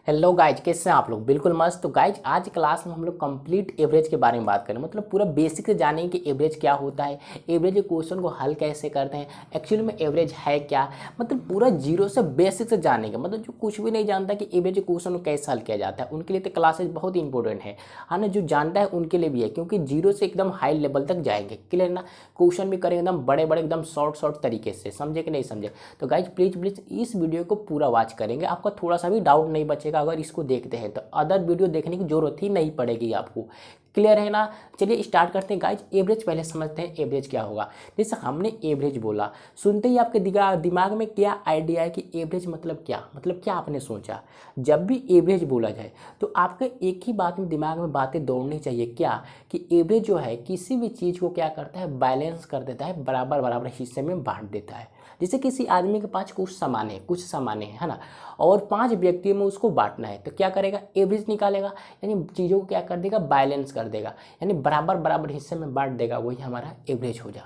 Hello guys, कैसे हैं आप लोग? बिल्कुल मस्त। तो गाइज आज क्लास में हम लोग कंप्लीट एवरेज के बारे में बात करें, मतलब पूरा बेसिक से जानेंगे कि एवरेज क्या होता है, एवरेज के क्वेश्चन को हल कैसे करते हैं, एक्चुअली में एवरेज है क्या, मतलब पूरा जीरो से बेसिक से जानेंगे। मतलब जो कुछ भी नहीं जानता कि एवरेज के क्वेश्चन को कैसे हल किया जाता है, उनके लिए तो क्लासेज बहुत इंपॉर्टेंट है। हाँ ना, जो जानता है उनके लिए भी है, क्योंकि जीरो से एकदम हाई लेवल तक जाएंगे। क्लियर ना? क्वेश्चन भी करेंगे एकदम बड़े बड़े, एकदम शॉर्ट तरीके से। समझे कि नहीं समझे? तो गाइज प्लीज इस वीडियो को पूरा वॉच करेंगे, आपका थोड़ा सा भी डाउट नहीं बचेगा। अगर इसको देखते हैं तो अदर वीडियो देखने की जरूरत ही नहीं पड़ेगी आपको। क्लियर है ना? चलिए स्टार्ट करते हैं गाइज। एवरेज पहले समझते हैं एवरेज क्या होगा। जैसे हमने एवरेज बोला, सुनते ही आपके दिमाग में क्या आइडिया है कि एवरेज मतलब क्या, मतलब क्या आपने सोचा? जब भी एवरेज बोला जाए तो आपके एक ही बात में दिमाग में बातें दौड़नी चाहिए, क्या कि एवरेज जो है किसी भी चीज़ को क्या करता है, बैलेंस कर देता है, बराबर बराबर हिस्से में बांट देता है। जैसे किसी आदमी के पास कुछ सामान है ना, और 5 व्यक्तियों में उसको बांटना है, तो क्या करेगा? एवरेज निकालेगा, यानी चीज़ों को क्या कर देगा, बैलेंस कर देगा, यानी बराबर बराबर हिस्से में बांट देगा। वही हमारा एवरेज हो जा।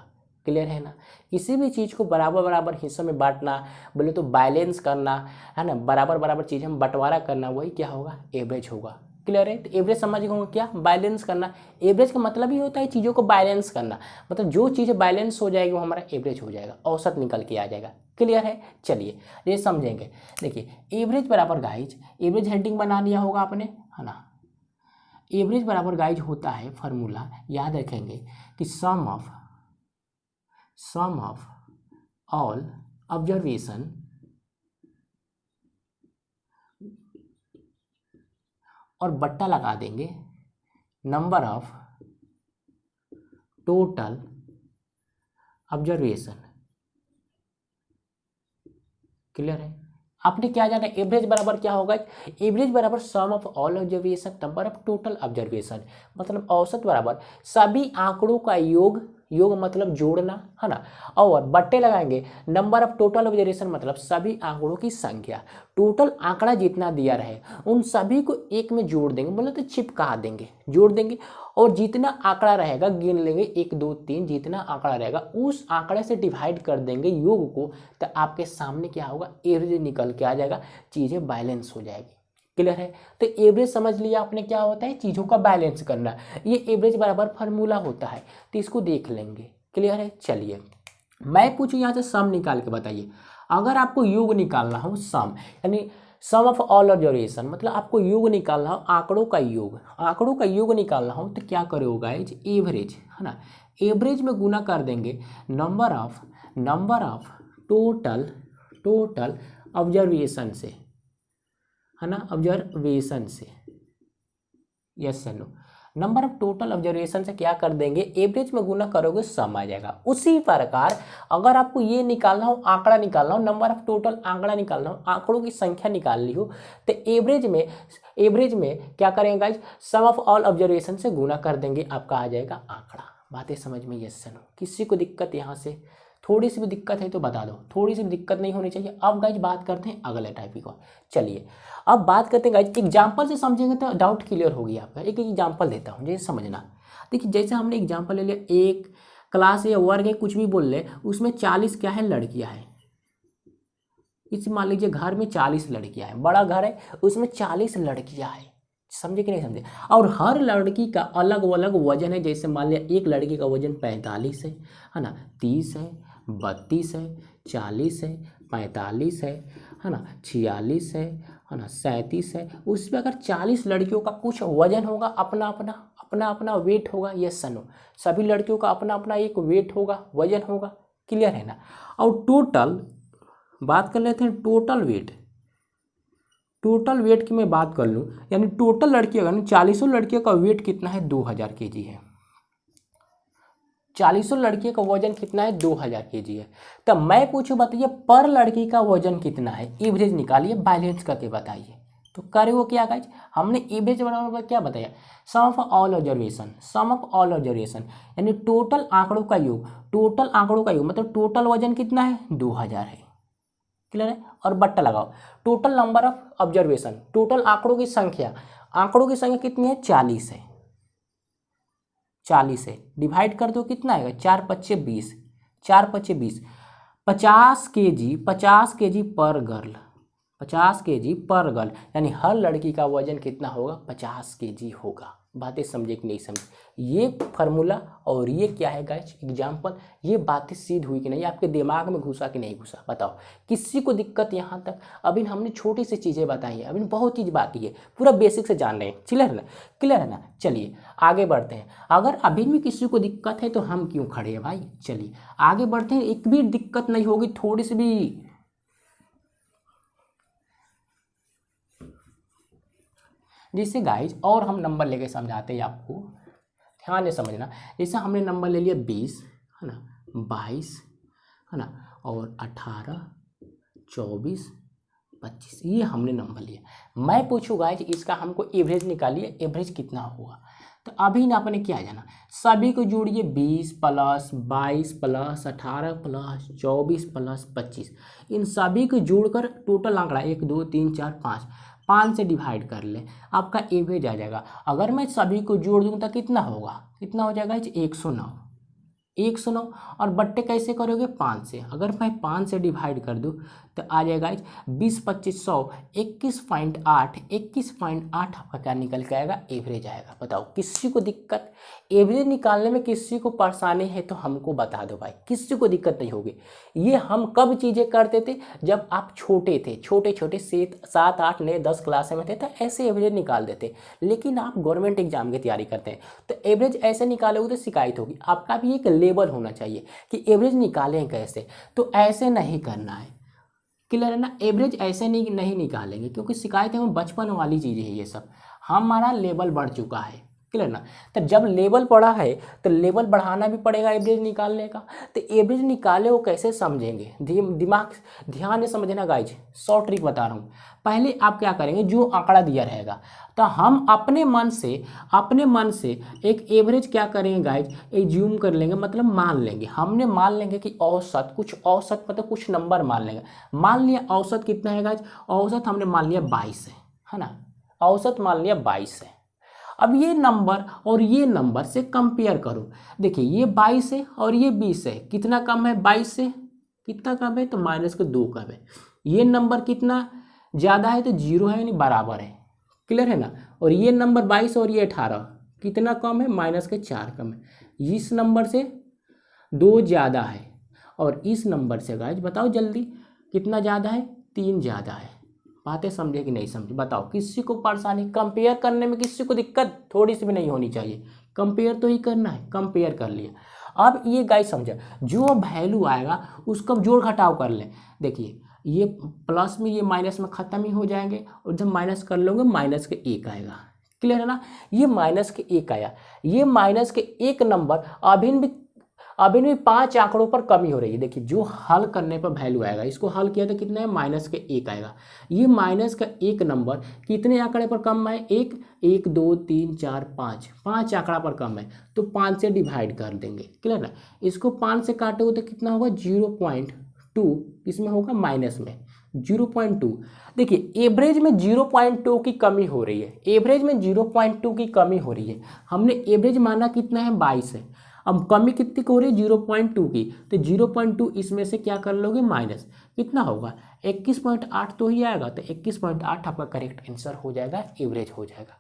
क्लियर है ना? किसी भी चीज़ को बराबर बराबर हिस्सों में बांटना, बोले तो बैलेंस करना, है ना, बराबर बराबर चीज़ में बंटवारा करना, वही क्या होगा, एवरेज होगा। क्लियर है? तो एवरेज समझ गए क्या? बैलेंस करना। एवरेज का मतलब ही होता है चीज़ों को बैलेंस करना, मतलब जो चीज़ बैलेंस हो जाएगी वो हमारा एवरेज हो जाएगा, औसत निकल के आ जाएगा। क्लियर है? चलिए ये समझेंगे। देखिए एवरेज बराबर गाइज, एवरेज हेडिंग बना लिया होगा आपने, है ना। एवरेज बराबर गाइज होता है, फार्मूला याद रखेंगे कि सम ऑफ ऑल ऑब्जर्वेशन और बट्टा लगा देंगे number of total observation. Clear है? आपने क्या जाना, एवरेज बराबर क्या होगा? एवरेज बराबर sum of all observation number of total observation, मतलब औसत बराबर सभी आंकड़ों का योग, योग मतलब जोड़ना, है ना, और बट्टे लगाएंगे नंबर ऑफ टोटल ऑब्जर्वेशन, मतलब सभी आंकड़ों की संख्या। टोटल आंकड़ा जितना दिया रहे उन सभी को एक में जोड़ देंगे, मतलब तो चिपका देंगे, जोड़ देंगे, और जितना आंकड़ा रहेगा गिन लेंगे, 1 2 3, जितना आंकड़ा रहेगा उस आंकड़े से डिवाइड कर देंगे योग को, तो आपके सामने क्या होगा, एवरेज निकल के आ जाएगा, चीज़ें बैलेंस हो जाएगी। क्लियर है? तो एवरेज समझ लिया आपने, क्या होता है, चीज़ों का बैलेंस करना। ये एवरेज बराबर फार्मूला होता है, तो इसको देख लेंगे। क्लियर है? चलिए मैं पूछूं यहाँ से सम निकाल के बताइए। अगर आपको योग निकालना हो, सम यानी सम ऑफ ऑल ऑब्जर्वेशन, मतलब आपको योग निकालना हो, आंकड़ों का योग, आंकड़ों का योग निकालना हो, तो क्या करोगे गाइज, एवरेज, है ना, एवरेज में गुना कर देंगे नंबर ऑफ टोटल ऑब्जर्वेशन से, है ना, ऑब्जर्वेशन से। Yes sir, no, number of total observation से क्या कर देंगे, एवरेज में गुना करोगे, सम आ जाएगा। उसी प्रकार अगर आपको ये निकालना हो, आंकड़ा निकालना हो, नंबर ऑफ टोटल आंकड़ा निकालना हो, आंकड़ों की संख्या निकालनी हो, तो एवरेज में क्या करेंगे guys, sum of all observation से गुना कर देंगे, आपका आ जाएगा आंकड़ा। बातें समझ में? Yes sir, no. किसी को दिक्कत यहाँ से, थोड़ी सी भी दिक्कत है तो बता दो, थोड़ी सी भी दिक्कत नहीं होनी चाहिए। अब गाइज बात करते हैं अगले टॉपिक को। चलिए अब बात करते हैं गाइज, एग्जाम्पल से समझेंगे तो डाउट क्लियर होगी आपका। एक एग्जाम्पल देता हूँ, जैसे समझना। देखिए जैसे हमने एग्जाम्पल ले लिया, एक क्लास या वर्ग है, कुछ भी बोल ले, उसमें 40 क्या है, लड़कियां हैं। इस मान लीजिए घर में 40 लड़कियां हैं, बड़ा घर है, उसमें 40 लड़कियां हैं। समझे कि नहीं समझे? और हर लड़की का अलग अलग वजन है। जैसे मान लिया एक लड़की का वजन 45 है ना, 30 है, 32 है, 40 है, 45 है ना, 46 है ना, 37 है। उसमें अगर 40 लड़कियों का कुछ वजन होगा, अपना अपना वेट होगा। ये सनो, सभी लड़कियों का अपना अपना एक वेट होगा, वजन होगा। क्लियर है ना? और टोटल बात कर लेते हैं, टोटल वेट की मैं बात कर लूँ, यानी टोटल लड़की अगर 40 लड़कियों का वेट कितना है, 2000 kg है। 40 लड़कियों का वजन कितना है, 2000 kg है। तब मैं पूछूं, बताइए पर लड़की का वजन कितना है, एवरेज निकालिए, बैलेंस करके बताइए। तो करे वो क्या गाइज, हमने एवरेज बराबर क्या बताया, सम ऑफ ऑल ऑब्जर्वेशन, यानी टोटल आंकड़ों का योग, मतलब टोटल वजन कितना है, 2000 है। क्लियर है? और बट्टा लगाओ, total number of observation, total आंकड़ों की संख्या, कितनी है, 40 है। 40 है, डिवाइड कर दो, कितना आएगा, 4 पच्चे 20, 4 पच्चे 20, 50 kg पर गर्ल, 50 kg पर गर्ल, यानी हर लड़की का वजन कितना होगा, 50 kg होगा। बातें समझे कि नहीं समझे, ये फार्मूला और ये क्या है गाइस एग्जाम्पल, ये बातें सिद्ध हुई कि नहीं, आपके दिमाग में घुसा कि नहीं घुसा, बताओ किसी को दिक्कत यहाँ तक। अभी हमने छोटी सी चीज़ें बताई हैं, अभी बहुत चीज़ बाकी है, पूरा बेसिक से जान रहे हैं, क्लियर है ना, क्लियर है ना। चलिए आगे बढ़ते हैं, अगर अभी भी किसी को दिक्कत है तो हम क्यों खड़े हैं भाई, चलिए आगे बढ़ते हैं, एक भी दिक्कत नहीं होगी थोड़ी सी भी। जिससे गाइज और हम नंबर लेके समझाते हैं आपको, ध्यान से समझना। जैसे हमने नंबर ले लिया 20 है ना, 22 है ना, और 18, 24, 25, ये हमने नंबर लिया। मैं पूछूँ गाइज इसका हमको एवरेज निकालिए, एवरेज कितना हुआ। तो अभी ना आपने क्या जाना, सभी को जोड़िए, 20 प्लस 22 प्लस 18 प्लस 24 प्लस 25, इन सभी को जोड़कर टोटल आंकड़ा 1 2 3 4 5 से डिवाइड कर ले, आपका एवरेज आ जाएगा। अगर मैं सभी को जोड़ दूँ तो कितना होगा, कितना हो जाएगा 109, 109। और बट्टे कैसे करोगे, 5 से, अगर मैं 5 से डिवाइड कर दूँ तो आ जाएगा 20 25 100, 21.8, 21.8 आपका क्या निकल के आएगा, एवरेज आएगा। बताओ किसी को दिक्कत, एवरेज निकालने में किसी को परेशानी है तो हमको बता दो भाई, किसी को दिक्कत नहीं होगी। ये हम कब चीज़ें करते थे, जब आप छोटे थे, छोटे छोटे 7 8 9 10 क्लास में थे तो ऐसे एवरेज निकाल देते। लेकिन आप गवर्नमेंट एग्जाम की तैयारी करते हैं तो एवरेज ऐसे निकालोगे तो शिकायत होगी। आपका भी एक लेवल होना चाहिए कि एवरेज निकालें कैसे, तो ऐसे नहीं करना है, क्लियर है ना। एवरेज ऐसे नहीं निकालेंगे क्योंकि शिकायत में बचपन वाली चीज़ें हैं ये सब, हमारा लेवल बढ़ चुका है, क्लियर ना। तो जब लेवल बढ़ा है तो लेवल बढ़ाना भी पड़ेगा एवरेज निकालने का। तो एवरेज निकाले वो कैसे समझेंगे, दिमाग ध्यान से समझना गाइज, शॉर्ट ट्रिक बता रहा हूँ। पहले आप क्या करेंगे, जो आंकड़ा दिया रहेगा तो हम अपने मन से एक एवरेज क्या करेंगे गाइज, एज्यूम कर लेंगे, मतलब मान लेंगे, हमने मान लेंगे कि औसत, कुछ औसत मतलब कुछ नंबर मान लेंगे। मान लिया औसत कितना है गाइज, औसत हमने मान लिया 22 है ना, औसत मान लिया 22 है। अब ये नंबर और ये नंबर से कंपेयर करो, देखिए ये 22 है और ये 20 है, कितना कम है 22 से, कितना कम है तो -2 कम है। ये नंबर कितना ज़्यादा है तो 0 है, यानी बराबर है, क्लियर है ना। और ये नंबर 22 और ये 18 कितना कम है, -4 कम है। इस नंबर से 2 ज़्यादा है और इस नंबर से गाइज बताओ जल्दी कितना ज़्यादा है, 3 ज़्यादा है। बातें समझे कि नहीं समझे, बताओ किसी को परेशानी, कंपेयर करने में किसी को दिक्कत थोड़ी सी भी नहीं होनी चाहिए, कंपेयर तो ही करना है, कंपेयर कर लिया। अब ये गाइस समझा, जो वैल्यू आएगा उसको जोड़ घटाव कर लें। देखिए ये प्लस में ये माइनस में ख़त्म ही हो जाएंगे और जब माइनस कर लोगे -1 आएगा, क्लियर है ना। ये -1 आया, ये -1 नंबर अभी भी 5 आंकड़ों पर कमी हो रही है। देखिए जो हल करने पर वैल्यू आएगा, इसको हल किया तो कितना है, -1 आएगा। ये -1 नंबर कितने आंकड़े पर कम है, 1 2 3 4 5 आंकड़ा पर कम है, तो 5 से डिवाइड कर देंगे, क्लियर ना। इसको 5 से काटोगे तो कितना होगा, 0.2, इसमें होगा माइनस में 0.2। देखिए एवरेज में 0.2 की कमी हो रही है, एवरेज में 0.2 की कमी हो रही है। हमने एवरेज माना कितना है, 22 है, अब कमी कितनी की हो रही है, 0.2 की, तो 0.2 इसमें से क्या कर लोगे माइनस, कितना होगा 21.8 तो ही आएगा, तो 21.8 आपका करेक्ट आंसर हो जाएगा, एवरेज हो जाएगा।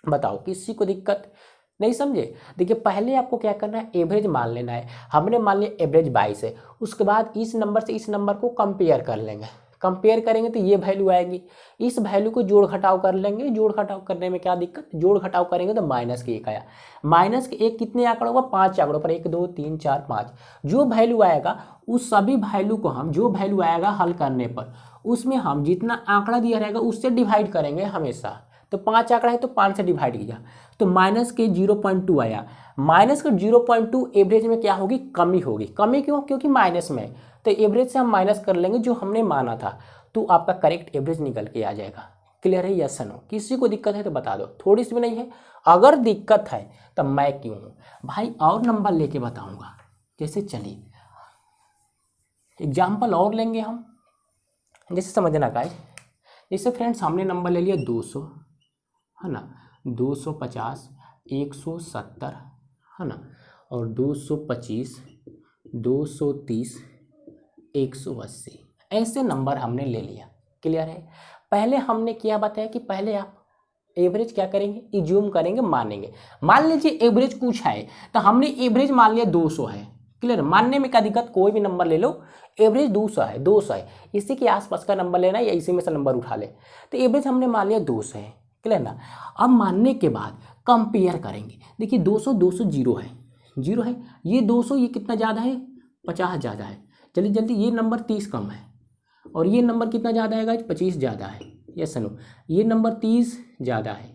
बताओ किसी को दिक्कत नहीं समझे। देखिए पहले आपको क्या करना है, एवरेज मान लेना है। हमने मान लिया एवरेज 22 है, उसके बाद इस नंबर से इस नंबर को कंपेयर कर लेंगे, कंपेयर करेंगे तो ये वैल्यू आएगी, इस वैल्यू को जोड़ घटाव कर लेंगे। जोड़ घटाव करने में क्या दिक्कत, जोड़ घटाव करेंगे तो -1 आया, -1 कितने आंकड़ों पर, 5 आंकड़ों पर, 1 2 3 4 5। जो वैल्यू आएगा उस सभी वैल्यू को हम, जो वैल्यू आएगा हल करने पर, उसमें हम जितना आंकड़ा दिया रहेगा उससे डिवाइड करेंगे हमेशा। तो 5 आंकड़ा है तो 5 से डिवाइड किया तो -0.2 आया, -0.2 एवरेज में क्या होगी, कमी होगी। कमी क्यों, क्योंकि माइनस में, तो एवरेज से हम माइनस कर लेंगे जो हमने माना था, तो आपका करेक्ट एवरेज निकल के आ जाएगा। क्लियर है, यस नो। किसी को दिक्कत है तो बता दो, थोड़ी सी भी नहीं है। अगर दिक्कत है तो मैं क्यों हूँ भाई, और नंबर लेके बताऊंगा। जैसे चलिए एग्जाम्पल और लेंगे हम, जैसे समझना गाइस। जैसे फ्रेंड्स हमने नंबर ले लिया 200 है ना, 250, 170 है ना, और 225, 230, 180, ऐसे नंबर हमने ले लिया, क्लियर है। पहले हमने क्या बताया कि पहले आप एवरेज क्या करेंगे, इज्यूम करेंगे, मानेंगे। मान लीजिए एवरेज कुछ है तो हमने एवरेज मान लिया 200 है। क्लियर, मानने में क्या दिक्कत, कोई भी नंबर ले लो, एवरेज 200 है, इसी के आसपास का नंबर लेना या इसी में से नंबर उठा ले। तो एवरेज हमने मान लिया 200 है। क्लियर ना। अब मानने के बाद कंपेयर करेंगे। देखिए 200 200 जीरो है, जीरो है, ये 200 ये कितना ज़्यादा है, 50 ज़्यादा है। जल्दी जल्दी, ये नंबर 30 कम है और ये नंबर कितना ज़्यादा है गाइज, 25 ज़्यादा है। ये सुनो, ये नंबर 30 ज़्यादा है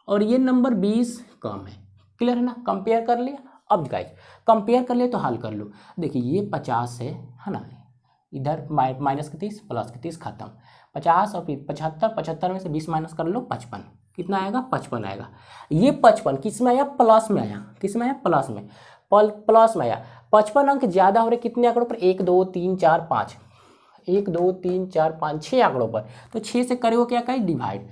और ये नंबर 20 कम है। क्लियर है ना। कंपेयर कर लिया। अब गाइज कंपेयर कर लिया तो हल कर लो। देखिए ये 50 है ना, इधर माइनस के 30 प्लस के 30 खत्म, 50 और फिर 75, 75 में से 20 माइनस कर लो, 55। कितना आएगा, 55 आएगा। ये 55 किस में आया, प्लस में आया। किस में आया, प्लस में, प्लस में आया। 55 अंक ज़्यादा हो रहे कितने आंकड़ों पर, 1 2 3 4 5, 1 2 3 4 5 6 आंकड़ों पर। तो 6 से करोगे क्या कहें, डिवाइड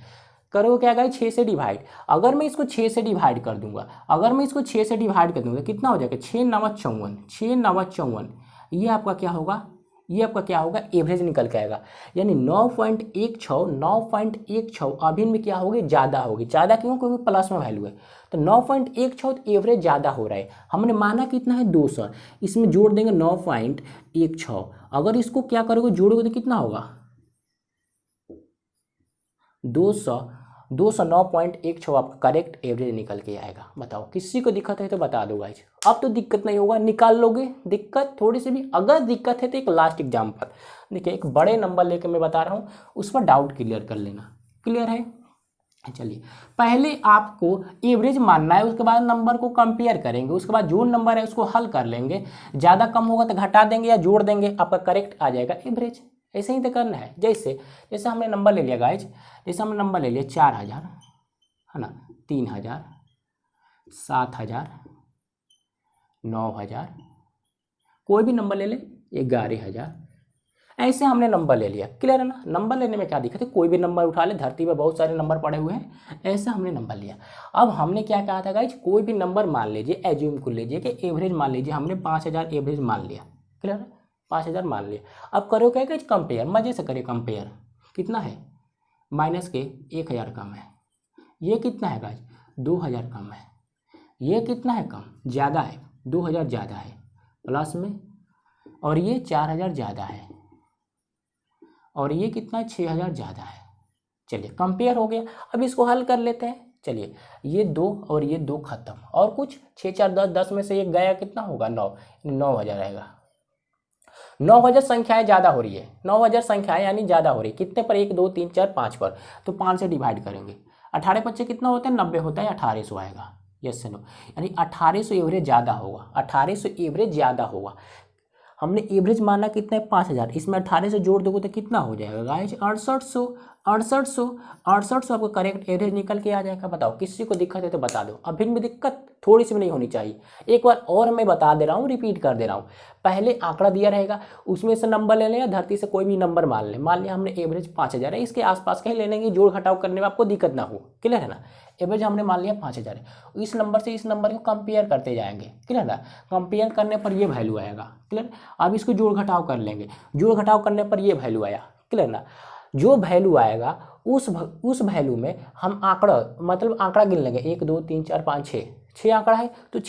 करोगे क्या कहें, 6 से डिवाइड। अगर मैं इसको 6 से डिवाइड कर दूंगा, अगर मैं इसको 6 से डिवाइड कर दूंगा कितना हो जाएगा, 6 9 54, 6 9 54। ये आपका क्या होगा, ये आपका क्या होगा, एवरेज निकल के आएगा। यानी 9.16, 9.16 अभी में क्या होगी, ज़्यादा होगी। ज़्यादा क्यों, क्योंकि प्लस में वैल्यू है। तो 9.16 तो एवरेज ज़्यादा हो रहा है। हमने माना कितना है, 200, इसमें जोड़ देंगे 9.16। अगर इसको क्या करोगे, जोड़ोगे तो कितना होगा, 200 9.16 आपका करेक्ट एवरेज निकल के आएगा। बताओ किसी को दिक्कत है तो बता दो गाइज। अब तो दिक्कत नहीं होगा, निकाल लोगे। दिक्कत थोड़ी सी भी अगर दिक्कत है तो एक लास्ट एग्जाम्पल देखिए, एक बड़े नंबर लेकर मैं बता रहा हूँ, उस पर डाउट क्लियर कर लेना। क्लियर है। चलिए पहले आपको एवरेज मानना है, उसके बाद नंबर को कंपेयर करेंगे, उसके बाद जो नंबर है उसको हल कर लेंगे। ज़्यादा कम होगा तो घटा देंगे या जोड़ देंगे, आपका करेक्ट आ जाएगा एवरेज। ऐसे ही तो करना है। जैसे जैसे हमने नंबर ले लिया गाइज, जैसे हमने नंबर ले लिया 4000 है ना, 3000, 7000, 9000, कोई भी नंबर ले ले, 11000, ऐसे हमने नंबर ले लिया। क्लियर है ना। नंबर लेने में क्या दिक्कत है, कोई भी नंबर उठा ले, धरती पे बहुत सारे नंबर पड़े हुए हैं, ऐसे हमने नंबर लिया। अब हमने क्या कहा था गाइज, कोई भी नंबर मान लीजिए, एज्यूम कर लीजिए कि एवरेज मान लीजिए, हमने 5000 एवरेज मान लिया। क्लियर है, 5000 मान लिया। अब करो क्या गाइज, कंपेयर, मजे से करिए कंपेयर। कितना है, माइनस के 1000 कम है। ये कितना है गाइज, 2000 कम है। ये कितना है, कम, ज़्यादा है, 2000 ज़्यादा है प्लस में, और ये 4000 ज़्यादा है, और ये कितना, 6000 ज़्यादा है। चलिए कंपेयर हो गया। अब इसको हल कर लेते हैं। चलिए ये 2 और ये 2 खत्म, और कुछ 6 4 10, 10 में से एक गया, कितना होगा, 9, 9000 आएगा। 9000 संख्याएं ज़्यादा हो रही है, 9000 संख्याएं यानी ज़्यादा हो रही है। कितने पर, 1 2 3 4 5 पर, तो 5 से डिवाइड करेंगे। 18 बच्चे कितना होता है, 90 होता है, 1800 आएगा। यस नो, यानी 1800 एवरेज ज़्यादा होगा, 1800 एवरेज ज़्यादा होगा। हमने एवरेज माना कितना है, 5000, इसमें 18 से जोड़ दोगे तो कितना हो जाएगा गाइज, 6800, 6800, 6800 आपको करेक्ट एवरेज निकल के आ जाएगा। बताओ किसी को दिक्कत है तो बता दो। अभी भी दिक्कत थोड़ी सी भी नहीं होनी चाहिए। एक बार और मैं बता दे रहा हूँ, रिपीट कर दे रहा हूँ। पहले आंकड़ा दिया रहेगा, उसमें से नंबर ले लें या धरती से कोई भी नंबर मान लें। मान लिया हमने एवरेज 5000 है, इसके आसपास कहीं ले लेंगे, जोड़ घटाव करने में आपको दिक्कत ना हो। क्लियर है ना। एवरेज हमने मान लिया 5000 है, इस नंबर से इस नंबर को कंपेयर करते जाएंगे। क्लियर ना। कंपेयर करने पर ये वैल्यू आएगा। क्लियर। अब इसको जोड़ घटाव कर लेंगे, जोड़ घटाव करने पर ये वैल्यू आया। क्लियर ना। जो वैल्यू आएगा उस वैल्यू में हम आंकड़ा, मतलब आंकड़ा गिन लेंगे, 1 2 3 4 5 6 आंकड़ा है तो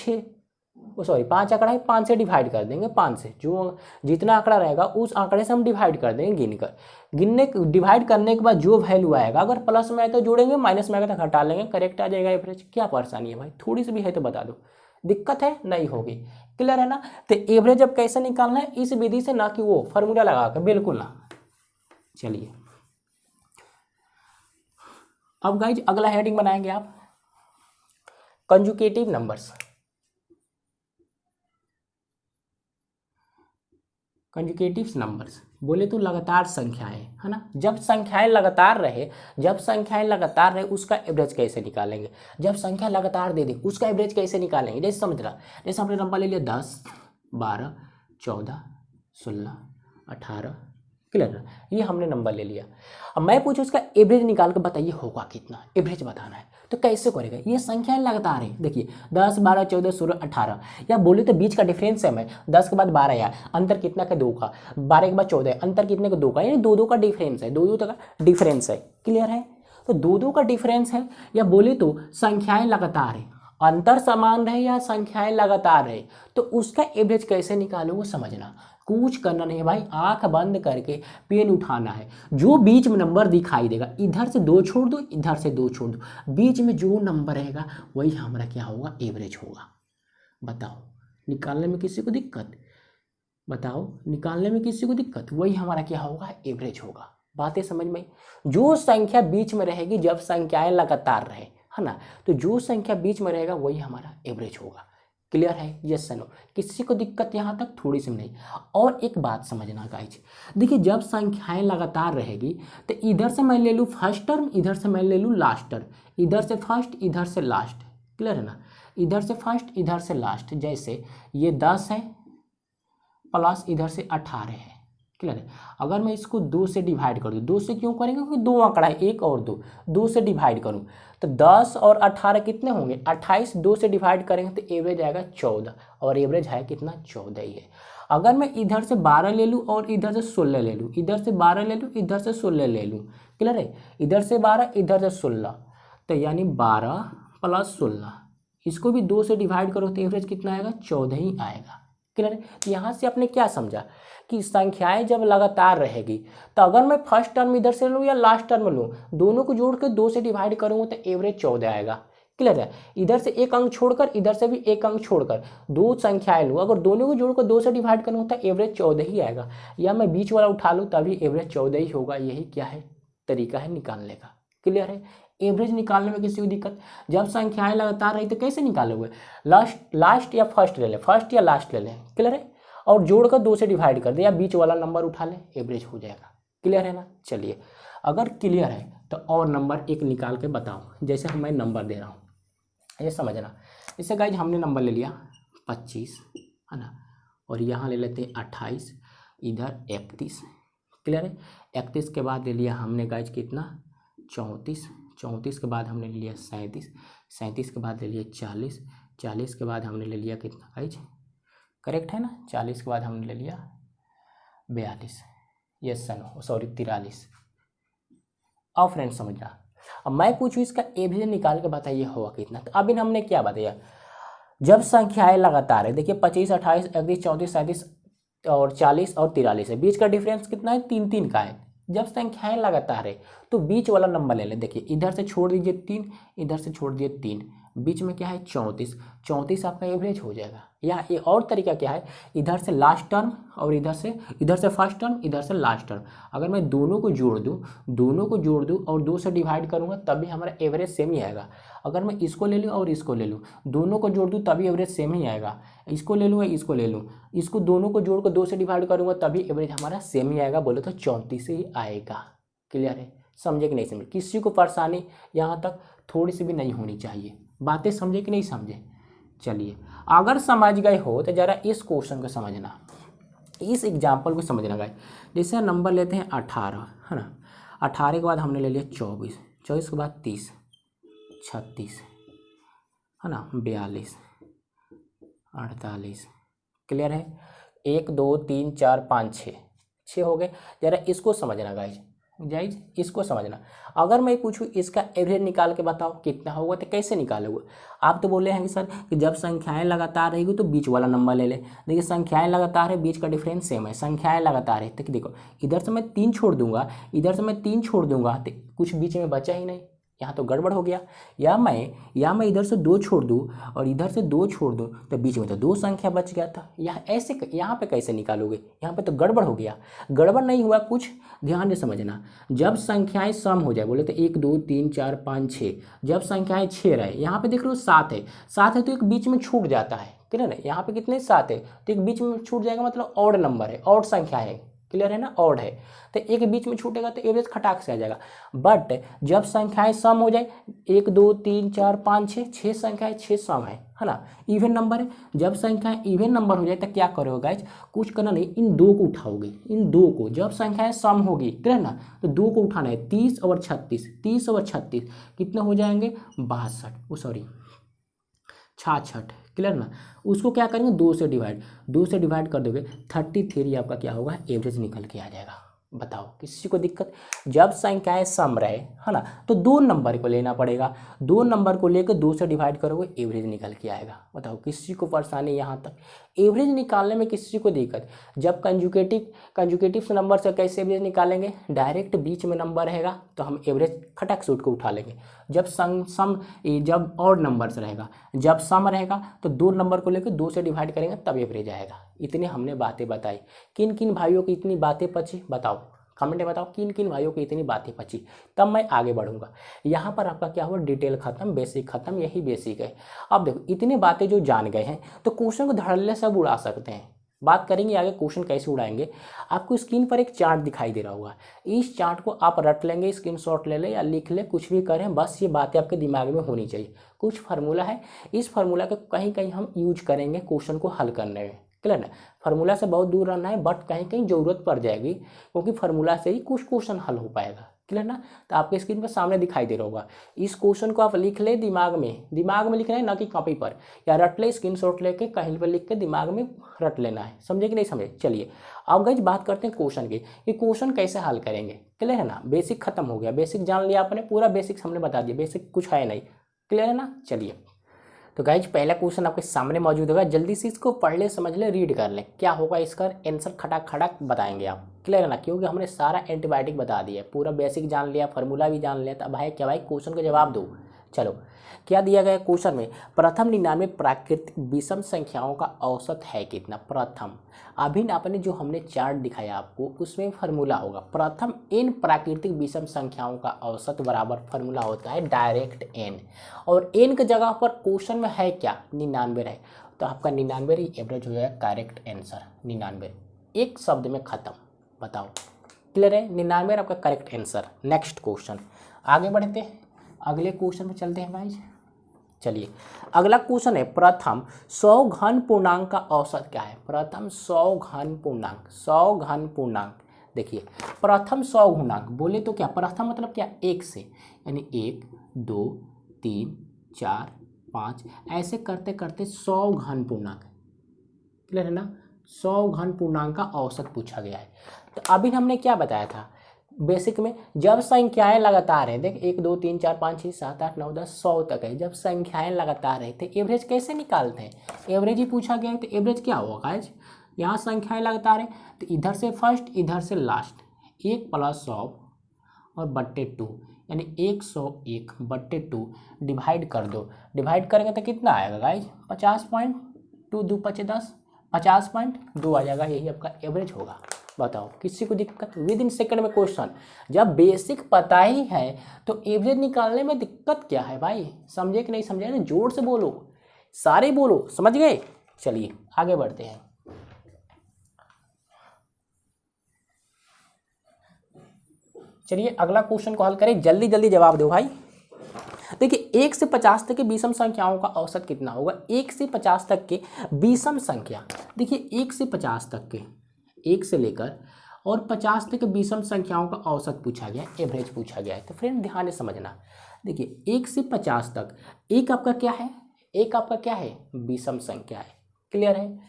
5 आंकड़ा है, 5 से डिवाइड कर देंगे। 5 से जो जितना आंकड़ा रहेगा उस आंकड़े से हम डिवाइड कर देंगे डिवाइड करने के बाद जो वैल्यू आएगा, अगर प्लस में आए तो जोड़ेंगे, माइनस में आएगा तो घटा लेंगे, करेक्ट आ जाएगा एवरेज। क्या परेशानी है भाई, थोड़ी सी भी है तो बता दो, दिक्कत है नहीं होगी। क्लियर है ना। तो एवरेज अब कैसे निकालना है, इस विधि से, ना कि वो फॉर्मूला लगा कर, बिल्कुल ना। चलिए अब गाइज अगला हेडिंग बनाएंगे आप, कंजुगेटिव नंबर्स। कंजुगेटिव नंबर्स बोले तो लगातार संख्याएं, है ना। जब संख्याएं लगातार रहे उसका एवरेज कैसे निकालेंगे। जब संख्या लगातार दे दे उसका एवरेज कैसे निकालेंगे। जैसे समझ रहा, जैसे हमने नंबर ले लिया 10 12 14 16 18 क्लियर ना, ये हमने नंबर ले लिया। अब मैं पूछूँ इसका एवरेज निकाल कर बताइए होगा कितना, एवरेज बताना है तो कैसे करेगा, ये संख्याएं लगातार है। देखिए 10 12 14 16 18, या बोले तो बीच का डिफरेंस है, मैं 10 के बाद 12 या अंतर कितना का 2 का, 12 के बाद 14 अंतर कितने का 2 का, यानी 2 2 का डिफरेंस है, 2 2 का डिफरेंस है। क्लियर है, तो 2 2 का डिफरेंस है, या बोले तो संख्याएं लगातार है, अंतर समान रहे या संख्याएं लगातार रहे, तो उसका एवरेज कैसे निकालोगे समझना। कुछ करना नहीं है भाई, आंख बंद करके पेन उठाना है, जो बीच में नंबर दिखाई देगा इधर से 2 छोड़ दो, इधर से 2 छोड़ दो, बीच में जो नंबर रहेगा वही हमारा क्या होगा, एवरेज होगा। बताओ निकालने में किसी को दिक्कत, बताओ निकालने में किसी को दिक्कत, वही हमारा क्या होगा, एवरेज होगा। बातें समझ में, जो संख्या बीच में रहेगी जब संख्याएं लगातार रहे, है ना, तो जो संख्या बीच में रहेगा वही हमारा एवरेज होगा। क्लियर है, यस नो, किसी को दिक्कत यहाँ तक थोड़ी सी नहीं। और एक बात समझना गाइज, देखिए जब संख्याएं लगातार रहेगी तो इधर से मैं ले लूँ फर्स्ट टर्म, इधर से मैं ले लूँ लास्ट टर्म, इधर से फर्स्ट इधर से लास्ट, क्लियर है ना, इधर से फर्स्ट इधर से लास्ट, जैसे ये 10 है प्लस इधर से 18 है। क्लियर है, अगर मैं इसको 2 से डिवाइड कर दूँ, 2 से क्यों करेंगे, क्योंकि 2 आंकड़ा है, 1 और 2, 2 से डिवाइड करूँ तो 10 और 18 कितने होंगे, 28, 2 से डिवाइड करेंगे तो एवरेज आएगा 14, और एवरेज है कितना, 14 ही है। अगर मैं इधर से 12 ले लूँ और इधर से 16 ले लूँ, इधर से 12 ले लूँ इधर से 16 ले लूँ, क्लियर है, इधर से 12 इधर से 16, तो यानी 12 प्लस 16, इसको भी 2 से डिवाइड करो तो एवरेज कितना आएगा, 14 ही आएगा। क्लियर है, तो यहाँ से आपने क्या समझा कि संख्याएं जब लगातार रहेगी तो अगर मैं फर्स्ट टर्म इधर से लूँ या लास्ट टर्म लूँ, दोनों को जोड़ कर 2 से डिवाइड करूँगा तो एवरेज 14 आएगा। क्लियर है, इधर से एक अंक छोड़कर इधर से भी एक अंक छोड़कर दो संख्याएं लूँ, अगर दोनों को जोड़कर 2 से डिवाइड करूँगा तो एवरेज 14 ही आएगा, या मैं बीच वाला उठा लूँ तभी एवरेज 14 ही होगा। यही क्या है, तरीका है निकालने का। क्लियर है, एवरेज निकालने में किसी को दिक्कत, जब संख्याएं लगातार रही तो कैसे निकालोगे, लास्ट या फर्स्ट ले लें, फर्स्ट या लास्ट ले लें, क्लियर है, और जोड़कर 2 से डिवाइड कर दे या बीच वाला नंबर उठा लें, एवरेज हो जाएगा। क्लियर है ना, चलिए अगर क्लियर है तो और नंबर एक निकाल के बताओ, जैसे मैं नंबर दे रहा हूँ ये समझना। जैसे गाइज हमने नंबर ले लिया 25, है ना, और यहाँ ले लेते हैं 28, इधर 31, क्लियर है, 31 के बाद ले लिया हमने गाइज कितना, 34, 34 के बाद हमने ले लिया 37, 37 के बाद ले लिया 40, 40 के बाद हमने ले लिया कितना गाइज, करेक्ट है ना, 40 के बाद हमने ले लिया 42, यस सॉरी 43। और फ्रेंड्स समझना, अब मैं पूछूँ इसका एवरेज निकाल के बताइए होगा कितना। तो अभी हमने क्या बताया, जब संख्याएं लगातार है, देखिए 25 28 31 34 37 और 40 और 43 है, बीच का डिफरेंस कितना है, 3 3 का है। जब संख्याएं लगातार है तो बीच वाला नंबर ले लें, देखिए इधर से छोड़ दीजिए 3, इधर से छोड़ दिए 3, बीच में क्या है 34, 34 आपका एवरेज हो जाएगा। या एक और तरीका क्या है, इधर से लास्ट टर्म और इधर से फर्स्ट टर्म, इधर से लास्ट टर्म, अगर मैं दोनों को जोड़ दूँ और 2 से डिवाइड करूँगा तभी हमारा एवरेज सेम ही आएगा। अगर मैं इसको ले लूँ और इसको ले लूँ, दोनों को जोड़ दूँ तभी एवरेज सेम ही आएगा। इसको ले लूँ या इसको ले लूँ, इसको दोनों को जोड़ कर 2 से डिवाइड करूँगा तभी एवरेज हमारा सेम ही आएगा, बोले तो 34 ही आएगा। क्लियर है, समझे कि नहीं समझे, किसी को परेशानी यहाँ तक थोड़ी सी भी नहीं होनी चाहिए, बातें समझे कि नहीं समझे। चलिए अगर समझ गए हो तो ज़रा इस क्वेश्चन को समझना, इस एग्जाम्पल को समझना गाइस। जैसे नंबर लेते हैं 18, है ना, 18 के बाद हमने ले लिया 24, 24 के बाद 30, 36, है ना, 42, 48। क्लियर है, 1 2 3 4 5 6 हो गए। ज़रा इसको समझना गाइज, इसको समझना। अगर मैं पूछूँ इसका एवरेज निकाल के बताओ कितना होगा तो कैसे निकालोगे। आप तो बोले हैं कि सर कि जब संख्याएं लगातार रहेगी तो बीच वाला नंबर ले ले। देखिए संख्याएं लगातार है, बीच का डिफरेंस सेम है, संख्याएं लगातार है तो देखो इधर से मैं 3 छोड़ दूंगा, इधर से मैं 3 छोड़ दूंगा तो कुछ बीच में बचा ही नहीं, यहाँ तो गड़बड़ हो गया। या मैं इधर से 2 छोड़ दूँ और इधर से 2 छोड़ दूँ तो बीच में तो 2 संख्या बच गया था। यहाँ पे कैसे निकालोगे, यहाँ पे तो गड़बड़ हो गया। गड़बड़ नहीं हुआ, कुछ ध्यान से समझना। जब संख्याएं सम हो जाए, बोले तो 1 2 3 4 5 6, जब संख्याएं 6 रहे, यहाँ पे देख लो 7 है, 7 है तो एक बीच में छूट जाता है, क्लियर है। यहाँ पे कितने 7 है तो एक बीच में छूट जाएगा, मतलब ऑड नंबर है, ऑड संख्या है, क्लियर है ना, ऑड है तो एक बीच में छूटेगा तो एवरेज खटाक से आ जाएगा। बट जब संख्याएं सम हो जाए 1 2 3 4 5 6 6 संख्याएं 6 सम है ना, इवन नंबर है। जब संख्याएं इवन नंबर हो जाए तो क्या करोगे गाइज, कुछ करना नहीं, इन दो को उठाओगे, इन दो को। जब संख्याएं सम होगी क्लियर ना, तो दो को उठाना है, 30 और 36, 30 और 36 कितने हो जाएंगे 62, सॉरी 66, क्लियर ना। उसको क्या करेंगे 2 से डिवाइड कर दोगे, 33 आपका क्या होगा एवरेज निकल के आ जाएगा। बताओ किसी को दिक्कत। जब संख्याएं सम रहे है ना तो 2 नंबर को लेना पड़ेगा, 2 नंबर को लेकर 2 से डिवाइड करोगे एवरेज निकल के आएगा। बताओ किसी को परेशानी यहाँ तक, एवरेज निकालने में किसी को दिक्कत। जब कंजुगेटिव नंबर से कैसे एवरेज निकालेंगे, डायरेक्ट बीच में नंबर रहेगा तो हम एवरेज खटक से उठ को उठा लेंगे। जब ऑड नंबर्स रहेगा, जब सम रहेगा तो 2 नंबर को लेकर 2 से डिवाइड करेंगे तब एवरेज आएगा। इतने हमने बातें बताई। किन किन भाइयों की इतनी बातें पची बताओ, कमेंट में बताओ किन किन भाइयों की इतनी बातें पची, तब मैं आगे बढ़ूंगा। यहाँ पर आपका क्या हुआ, डिटेल खत्म, बेसिक खत्म, यही बेसिक है। अब देखो इतनी बातें जो जान गए हैं तो क्वेश्चन को धड़ल्ले सब उड़ा सकते हैं। बात करेंगे आगे क्वेश्चन कैसे उड़ाएंगे। आपको स्क्रीन पर एक चार्ट दिखाई दे रहा होगा, इस चार्ट को आप रट लेंगे, स्क्रीनशॉट ले ले या लिख ले, कुछ भी करें, बस ये बातें आपके दिमाग में होनी चाहिए। कुछ फार्मूला है, इस फार्मूला को कहीं कहीं हम यूज करेंगे क्वेश्चन को हल करने में, क्लियर ना। फार्मूला से बहुत दूर रहना है, बट कहीं कहीं ज़रूरत पड़ जाएगी क्योंकि फार्मूला से ही कुछ क्वेश्चन हल हो पाएगा, क्लियर ना। तो आपके स्क्रीन पर सामने दिखाई दे रहा होगा, इस क्वेश्चन को आप लिख ले दिमाग में लिख रहे हैं ना कि कॉपी पर, या रट ले, स्क्रीनशॉट लेके कहीं पर लिख के दिमाग में रट लेना है। समझे कि नहीं समझे। चलिए अब गाइस बात करते हैं क्वेश्चन की, कि क्वेश्चन कैसे हल करेंगे, क्लियर है ना। बेसिक खत्म हो गया, बेसिक जान लिया आपने, पूरा बेसिक हमने बता दिया, बेसिक कुछ है नहीं, क्लियर है ना। चलिए तो गाइज पहला क्वेश्चन आपके सामने मौजूद होगा, जल्दी से इसको पढ़ ले, समझ ले, रीड कर ले, क्या होगा इसका आंसर खटाक खटाक बताएंगे आप, क्लियर है ना। क्योंकि हमने सारा एंटीबायोटिक बता दिया, पूरा बेसिक जान लिया, फार्मूला भी जान लिया, तब भाई क्या भाई क्वेश्चन का जवाब दो। चलो क्या दिया गया क्वेश्चन में, प्रथम 99 प्राकृतिक विषम संख्याओं का औसत है कितना। प्रथम, अभी आपने जो हमने चार्ट दिखाया आपको उसमें फार्मूला होगा, प्रथम n प्राकृतिक विषम संख्याओं का औसत बराबर फार्मूला होता है डायरेक्ट n, और n की जगह पर क्वेश्चन में है क्या 99 है, तो आपका 99 एवरेज हो जाएगा करेक्ट आंसर। 99 एक शब्द में खत्म। बताओ क्लियर है, 99 आपका करेक्ट आंसर। नेक्स्ट क्वेश्चन आगे बढ़ते हैं, अगले क्वेश्चन में चलते हैं भाई। चलिए अगला क्वेश्चन है, प्रथम 100 घन पूर्णांक का औसत क्या है। प्रथम 100 घन पूर्णांक, 100 घन पूर्णांक, देखिए प्रथम 100 पूर्णांक बोले तो क्या, प्रथम मतलब क्या, 1 से, यानी 1 2 3 4 5 ऐसे करते करते 100 घन पूर्णांक, क्लियर है ना। 100 घन पूर्णांक का औसत पूछा गया है। तो अभी हमने क्या बताया था बेसिक में, जब संख्याएं लगातार है, देख 1 2 3 4 5 6 7 8 9 10 100 तक है, जब संख्याएं लगातार है तो एवरेज कैसे निकालते हैं, एवरेज ही पूछा गया है। तो एवरेज क्या होगा गाइस, यहाँ संख्याएं लगातार है तो इधर से फर्स्ट इधर से लास्ट, 1 + 100 और बट्टे 2, यानी 101 बट्टे 2 डिवाइड कर दो, डिवाइड करेंगे तो कितना आएगा गाइस 50.2, 2 × 5 = 10, 50.2 आ जाएगा, यही आपका एवरेज होगा। बताओ किसी को दिक्कत, विद इन सेकंड में क्वेश्चन, जब बेसिक पता ही है तो एवरेज निकालने में दिक्कत क्या है भाई, समझे कि नहीं समझे ना, जोर से बोलो, सारे बोलो, समझ गए। चलिए आगे बढ़ते हैं। चलिए अगला क्वेश्चन को हल करें, जल्दी जल्दी जवाब दो भाई। देखिए 1 से 50 तक के विषम संख्याओं का औसत कितना होगा। 1 से 50 तक के विषम संख्या, देखिए 1 से 50 तक के, 1 से लेकर और 50 तक विषम संख्याओं का औसत पूछा गया है, एवरेज पूछा गया है। तो फ्रेंड ध्यान से समझना, देखिए 1 से 50 तक, एक आपका क्या है, एक आपका क्या है विषम संख्या है, क्लियर है।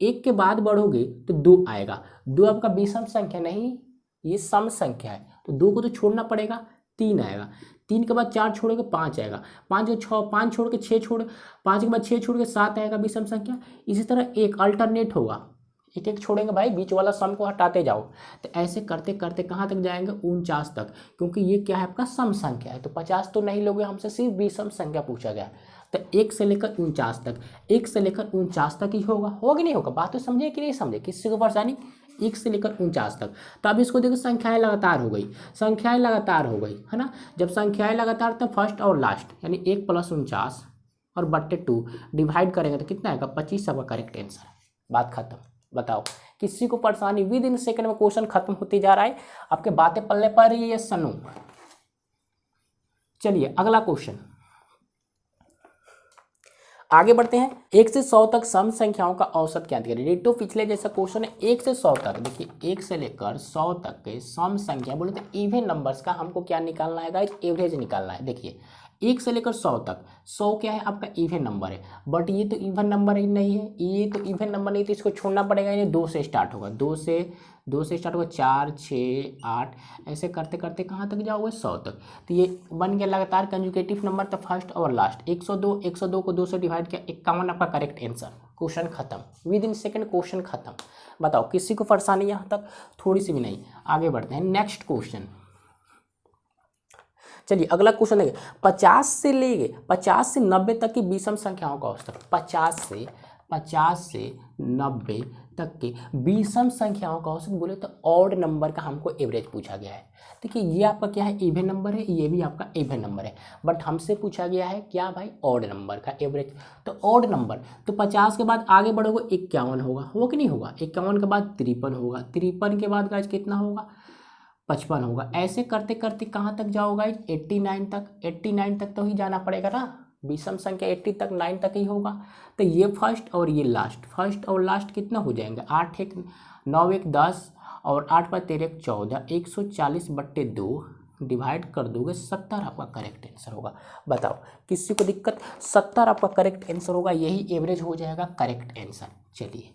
1 के बाद बढ़ोगे तो 2 आएगा, 2 आपका विषम संख्या नहीं, ये सम संख्या है, तो 2 को तो छोड़ना पड़ेगा, 3 आएगा, 3 के बाद 4 छोड़ोगे 5 आएगा, 5 के 6, 5 छोड़ के 6 छोड़, 5 के बाद 6 छोड़ के 7 आएगा विषम संख्या। इसी तरह एक अल्टरनेट होगा, एक एक छोड़ेंगे भाई, बीच वाला सम को हटाते जाओ, तो ऐसे करते करते कहाँ तक जाएंगे 49 तक, क्योंकि ये क्या है आपका सम संख्या है। तो 50 तो नहीं लोगे हमसे, सिर्फ विषम संख्या पूछा गया, तो 1 से लेकर 49 तक, 1 से लेकर 49 तक ही होगा कि नहीं होगा, बात तो समझे कि नहीं समझे, किसी को परेशानी। 1 से लेकर 49 तक, तो अब इसको देखो संख्याएं लगातार हो गई, संख्याएं लगातार हो गई है ना। जब संख्याएं लगातार तो फर्स्ट और लास्ट, यानी 1 + 49 और बट्टे 2 डिवाइड करेंगे तो कितना आएगा 25, सबका करेक्ट आंसर, बात खत्म। बताओ किसी को परेशानी? विद इन सेकंड में क्वेश्चन खत्म होते जा रहा है, आपके बातें पल्ले पर रही है सनु। चलिए अगला क्वेश्चन आगे बढ़ते हैं। 1 से 100 तक सम संख्याओं का औसत क्या दिया? डिटो पिछले जैसा क्वेश्चन है। 1 से 100 तक, देखिए 1 से लेकर 100 तक के सम संख्या बोले तो इवन नंबर्स का हमको क्या निकालना है गाइस? एवरेज निकालना है। देखिए 1 से लेकर 100 तक, 100 क्या है आपका इवन नंबर है, बट ये तो इवन नंबर ही नहीं है, ये तो इवन नंबर नहीं, तो इसको छोड़ना पड़ेगा। ये 2 से स्टार्ट होगा, 2 से स्टार्ट होगा, 4 6 8 ऐसे करते करते कहाँ तक जाओगे? 100 तक। तो ये बन गया लगातार कंजुगेटिव नंबर, तो फर्स्ट और लास्ट। 102 को 2 से डिवाइड किया, 51 आपका करेक्ट आंसर। क्वेश्चन खत्म, विद इन सेकेंड क्वेश्चन खत्म। बताओ किसी को परेशानी यहाँ तक? थोड़ी सी भी नहीं। आगे बढ़ते हैं नेक्स्ट क्वेश्चन। चलिए अगला क्वेश्चन देखिए, 50 से 90 तक की विषम संख्याओं का औसत। 50 से 90 तक के विषम संख्याओं का औसत बोले तो ऑड नंबर का हमको एवरेज पूछा गया है। देखिए ये आपका क्या है? इवन नंबर है, ये भी आपका इवन नंबर है, बट हमसे पूछा गया है क्या भाई? ऑड नंबर का एवरेज। तो ऑड नंबर, तो 50 के बाद आगे बढ़ोगे 51 होगा, हो कि नहीं होगा? 51 के बाद 53 होगा, 53 के बाद गाइस कितना होगा? 55 होगा। ऐसे करते करते कहाँ तक जाओगा? 89 तक। 89 तक तो ही जाना पड़ेगा ना, विषम संख्या 80 तक 9 तक ही होगा। तो ये फर्स्ट और ये लास्ट, फर्स्ट और लास्ट कितना हो जाएंगे? 8 1 9 1 10 और 8 5 13 14, 140/2 डिवाइड कर दोगे 70 आपका करेक्ट आंसर होगा। बताओ किसी को दिक्कत? 70 आपका करेक्ट आंसर होगा, यही एवरेज हो जाएगा करेक्ट आंसर। चलिए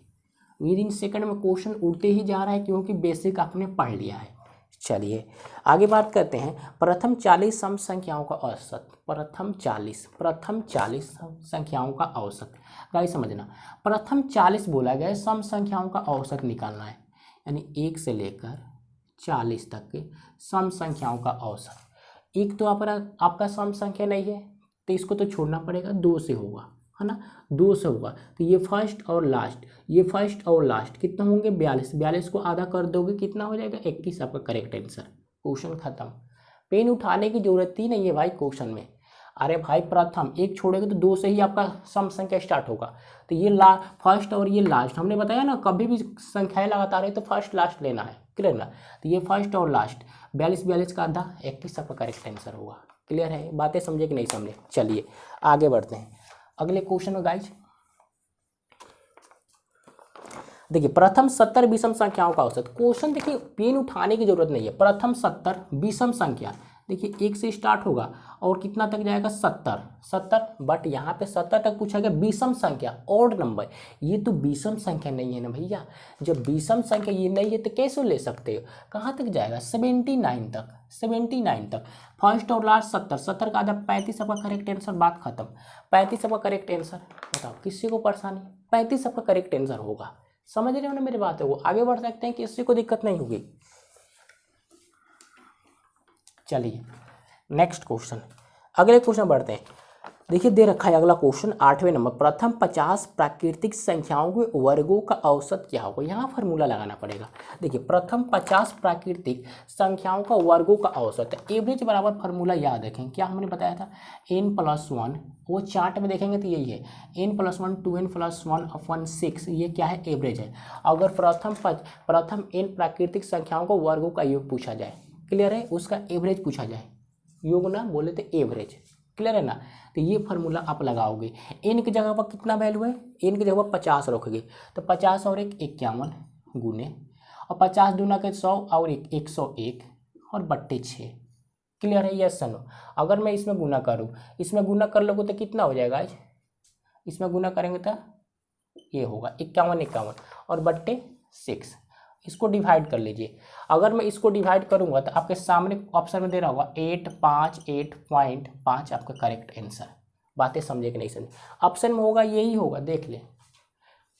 विद इन सेकंड में क्वेश्चन उड़ते ही जा रहा है क्योंकि बेसिक आपने पढ़ लिया है। चलिए आगे बात करते हैं, प्रथम 40 सम संख्याओं का औसत। प्रथम 40 संख्याओं का औसत। गाइस समझना, प्रथम 40 बोला गया, सम संख्याओं का औसत निकालना है, यानी 1 से लेकर 40 तक के सम संख्याओं का औसत। एक तो आपका सम संख्या नहीं है तो इसको तो छोड़ना पड़ेगा, 2 से होगा, है ना? 2 से होगा तो ये फर्स्ट और लास्ट, ये फर्स्ट और लास्ट कितना होंगे? 42। 42 को आधा कर दोगे कितना हो जाएगा? 21 आपका करेक्ट आंसर। क्वेश्चन खत्म, पेन उठाने की जरूरत ही नहीं है भाई क्वेश्चन में। अरे भाई प्रथम एक छोड़ेगा तो 2 से ही आपका सम संख्या स्टार्ट होगा, तो ये फर्स्ट और ये लास्ट, हमने बताया ना कभी भी संख्याएं लगातार है तो फर्स्ट लास्ट लेना है, क्लियर ना? तो ये फर्स्ट और लास्ट, 42 का आधा 21 आपका करेक्ट आंसर होगा। क्लियर है? बातें समझे कि नहीं समझे? चलिए आगे बढ़ते हैं अगले क्वेश्चन में गाइज। देखिए प्रथम 70 विषम संख्याओं का औसत। क्वेश्चन देखिए पेन उठाने की जरूरत नहीं है। प्रथम 70 विषम संख्या, देखिए 1 से स्टार्ट होगा और कितना तक जाएगा? 70, बट यहाँ पे 70 तक पूछा गया विषम संख्या, ऑड नंबर। ये तो विषम संख्या नहीं है ना भैया, जब विषम संख्या ये नहीं है तो कैसे ले सकते हो? कहाँ तक जाएगा? 79 तक। फर्स्ट और लास्ट 70 का आधा 35 आपका करेक्ट आंसर। बात खत्म, 35 आपका करेक्ट आंसर। बताओ किसी को परेशानी? 35 आपका करेक्ट आंसर होगा। समझ रहे हो ना मेरी बात है? वो आगे बढ़ सकते हैं, किसी को दिक्कत नहीं होगी। चलिए नेक्स्ट क्वेश्चन, अगले क्वेश्चन बढ़ते हैं। देखिए दे रखा है अगला क्वेश्चन 8वें नंबर, प्रथम 50 प्राकृतिक संख्याओं के वर्गों का औसत क्या होगा? यहाँ फार्मूला लगाना पड़ेगा। देखिए प्रथम 50 प्राकृतिक संख्याओं का वर्गों का औसत है, एवरेज बराबर फार्मूला याद रखें। क्या हमने बताया था? n+1, वो चार्ट में देखेंगे तो यही है, n+1 2n+1/6, ये क्या है? एवरेज है। अगर प्रथम n प्राकृतिक संख्याओं को वर्गों का योग पूछा जाए, क्लियर है? उसका एवरेज पूछा जाए, योग ना बोले तो एवरेज, क्लियर है ना? तो ये फार्मूला आप लगाओगे। एन की जगह पर कितना वैल्यू है? एन की जगह पर 50 रखोगे तो 50 और 1 51 गुने, और 50 दूना के 100 और 101 और बट्टे 6। क्लियर है? Yes no? अगर मैं इसमें गुना करूँ, इसमें गुना कर लोगे तो कितना हो जाएगा? इसमें गुना करेंगे तो ये होगा 51 और बट्टे 6। इसको डिवाइड कर लीजिए। अगर मैं इसको डिवाइड करूंगा तो आपके सामने ऑप्शन में दे रहा होगा 8.5 आपका करेक्ट आंसर। बातें समझे कि नहीं समझे? ऑप्शन में होगा यही होगा, देख ले।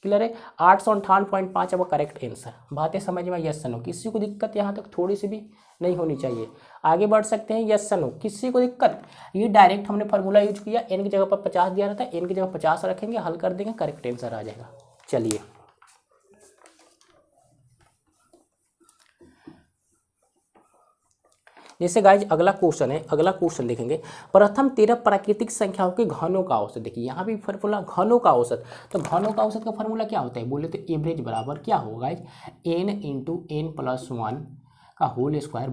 क्लियर है? 858.5 आपका करेक्ट आंसर। बातें समझ में? Yes no? किसी को दिक्कत यहाँ तक थोड़ी सी भी नहीं होनी चाहिए। आगे बढ़ सकते हैं। Yes no? किसी को दिक्कत? ये डायरेक्ट हमने फार्मूला यूज किया, एन की जगह पर 50 दिया रहता है, एन की जगह 50 रखेंगे, हल कर देंगे, करेक्ट आंसर आ जाएगा। चलिए जैसे गाइज अगला क्वेश्चन है, अगला क्वेश्चन देखेंगे, प्रथम 13 प्राकृतिक संख्याओं के घनों का औसत। देखिए यहाँ भी फॉर्मूला घनों का औसत, तो घनों का औसत का फॉर्मूला क्या होता है, बोले तो एवरेज बराबर क्या होगा guys, n into n plus 1 का होल स्क्वायर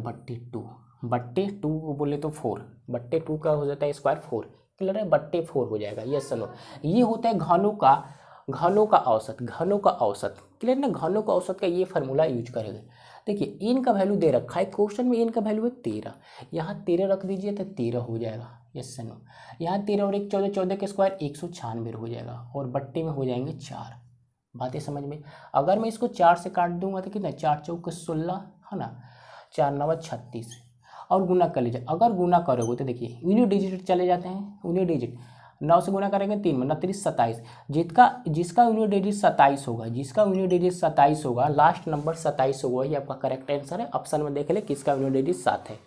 बट्टे टू बोले तो 4 बट्टे 2 का हो जाता है स्क्वायर 4, क्लियर है, बट्टे 4 हो जाएगा। यस नो, ये होता है घनों का औसत, क्लियर ना, घनों का औसत का ये फार्मूला यूज करेंगे। देखिए एन का वैल्यू दे रखा है क्वेश्चन में, एन का वैल्यू है 13, यहाँ 13 रख दीजिए तो 13 हो जाएगा। यस नो, यहाँ 13 और 1 14, 14 के स्क्वायर 196 हो जाएगा और बट्टे में हो जाएंगे 4। बातें समझ में। अगर मैं इसको 4 से काट दूंगा तो कितना, 4 चौके 16 है ना, 4 9 36 और गुना कर लीजिए। अगर गुना करोगे तो देखिए यूनिट डिजिट चले जाते हैं, यूनिट डिजिट 9 से गुना करेंगे 3 में 29 27, जिसका यूनिट डिजिट 27 होगा, लास्ट नंबर 27 होगा, ये आपका करेक्ट आंसर है। ऑप्शन में देख ले किसका यूनिट डिजिट 7 है,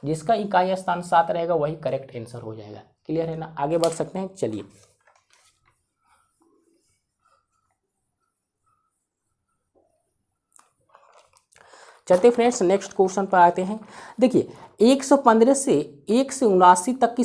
जिसका इकाई स्थान 7 रहेगा वही करेक्ट आंसर हो जाएगा। क्लियर है ना, आगे बढ़ सकते हैं। चलिए चलते फ्रेंड्स नेक्स्ट क्वेश्चन पर आते हैं। देखिए 115 से 1 से 79 तक की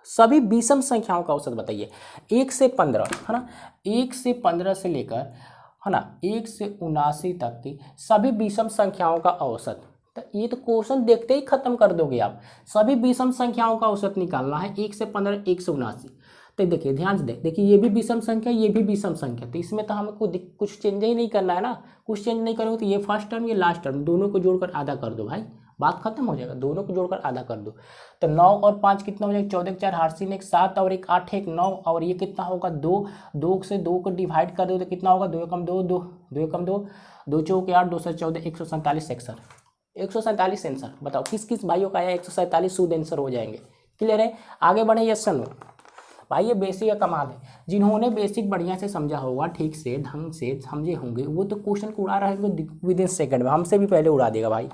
सभी विषम संख्याओं का औसत बताइए। 1 से 15 है ना, 1 से 15 से लेकर है ना 1 से 79 तक की सभी विषम संख्याओं का औसत। तो ये तो क्वेश्चन देखते ही खत्म कर दोगे आप। सभी विषम संख्याओं का औसत निकालना है, 1 से 15 1 से 79। तो देखिए ध्यान से देखिए ये भी विषम संख्या, ये भी विषम संख्या, तो इसमें तो हमको कुछ चेंज ही नहीं करना है ना। कुछ चेंज नहीं करोगे तो ये फर्स्ट टर्म ये लास्ट टर्म दोनों को जोड़कर आधा कर दो भाई, बात खत्म हो जाएगा। दोनों को जोड़कर आधा कर दो तो 9 और 5 कितना हो जाएगा, 14 4 हार्सिन 1 7 और 1 8 1 9 और ये कितना होगा 2 से 2 को डिवाइड कर दो तो कितना होगा 2 एकम 2 2 एकम 2 2 चौके 8 2 से 14 147 आंसर, 147 आंसर। बताओ किस किस भाइयों का आया 147 शुद्ध आंसर हो जाएंगे। क्लियर है, आगे बढ़े। यस नो भाई, ये बेसिक का कमाल है। जिन्होंने बेसिक बढ़िया से समझा होगा, ठीक से ढंग से समझे होंगे, वो तो क्वेश्चन को उड़ा रहेंगे विद इन सेकंड में, हमसे भी पहले उड़ा देगा भाई।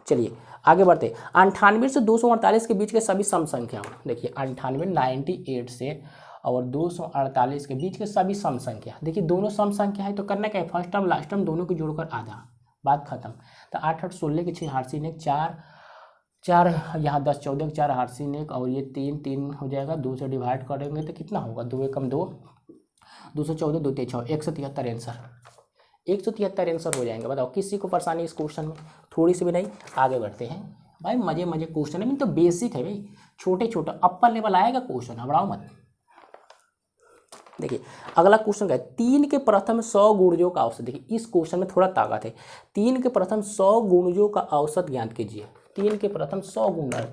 चलिए आगे बढ़ते। 98 से 248 के बीच के सभी सम संख्याओं। देखिए 98 98 से और 248 के बीच के सभी सम संख्या। देखिए दोनों सम संख्या है तो करना क्या है, फर्स्ट टर्म लास्ट टर्म दोनों को जोड़कर आधा, बात खत्म। तो 8 8 16 के 6 हार्सिन 1 4 4 यहाँ 10 14 4 हार्सिन 1 और ये 3 3 हो जाएगा, 2 से डिवाइड करेंगे तो कितना होगा 2 एकम 2 2 से 14 2 3 6 173 आंसर, 173 आंसर हो जाएंगे। बताओ किसी को परेशानी इस क्वेश्चन में, थोड़ी सी भी नहीं। आगे बढ़ते हैं भाई, मजे मजे क्वेश्चन है, तो बेसिक है भाई, छोटे छोटे अपर लेवल आएगा क्वेश्चन, घबराओ मत। देखिए अगला क्वेश्चन क्या है, 3 के प्रथम 100 गुणजों का औसत। देखिए इस क्वेश्चन में थोड़ा ताकत है। 3 के प्रथम 100 गुणजों का औसत ज्ञात कीजिए। 3 के प्रथम 100 गुणज,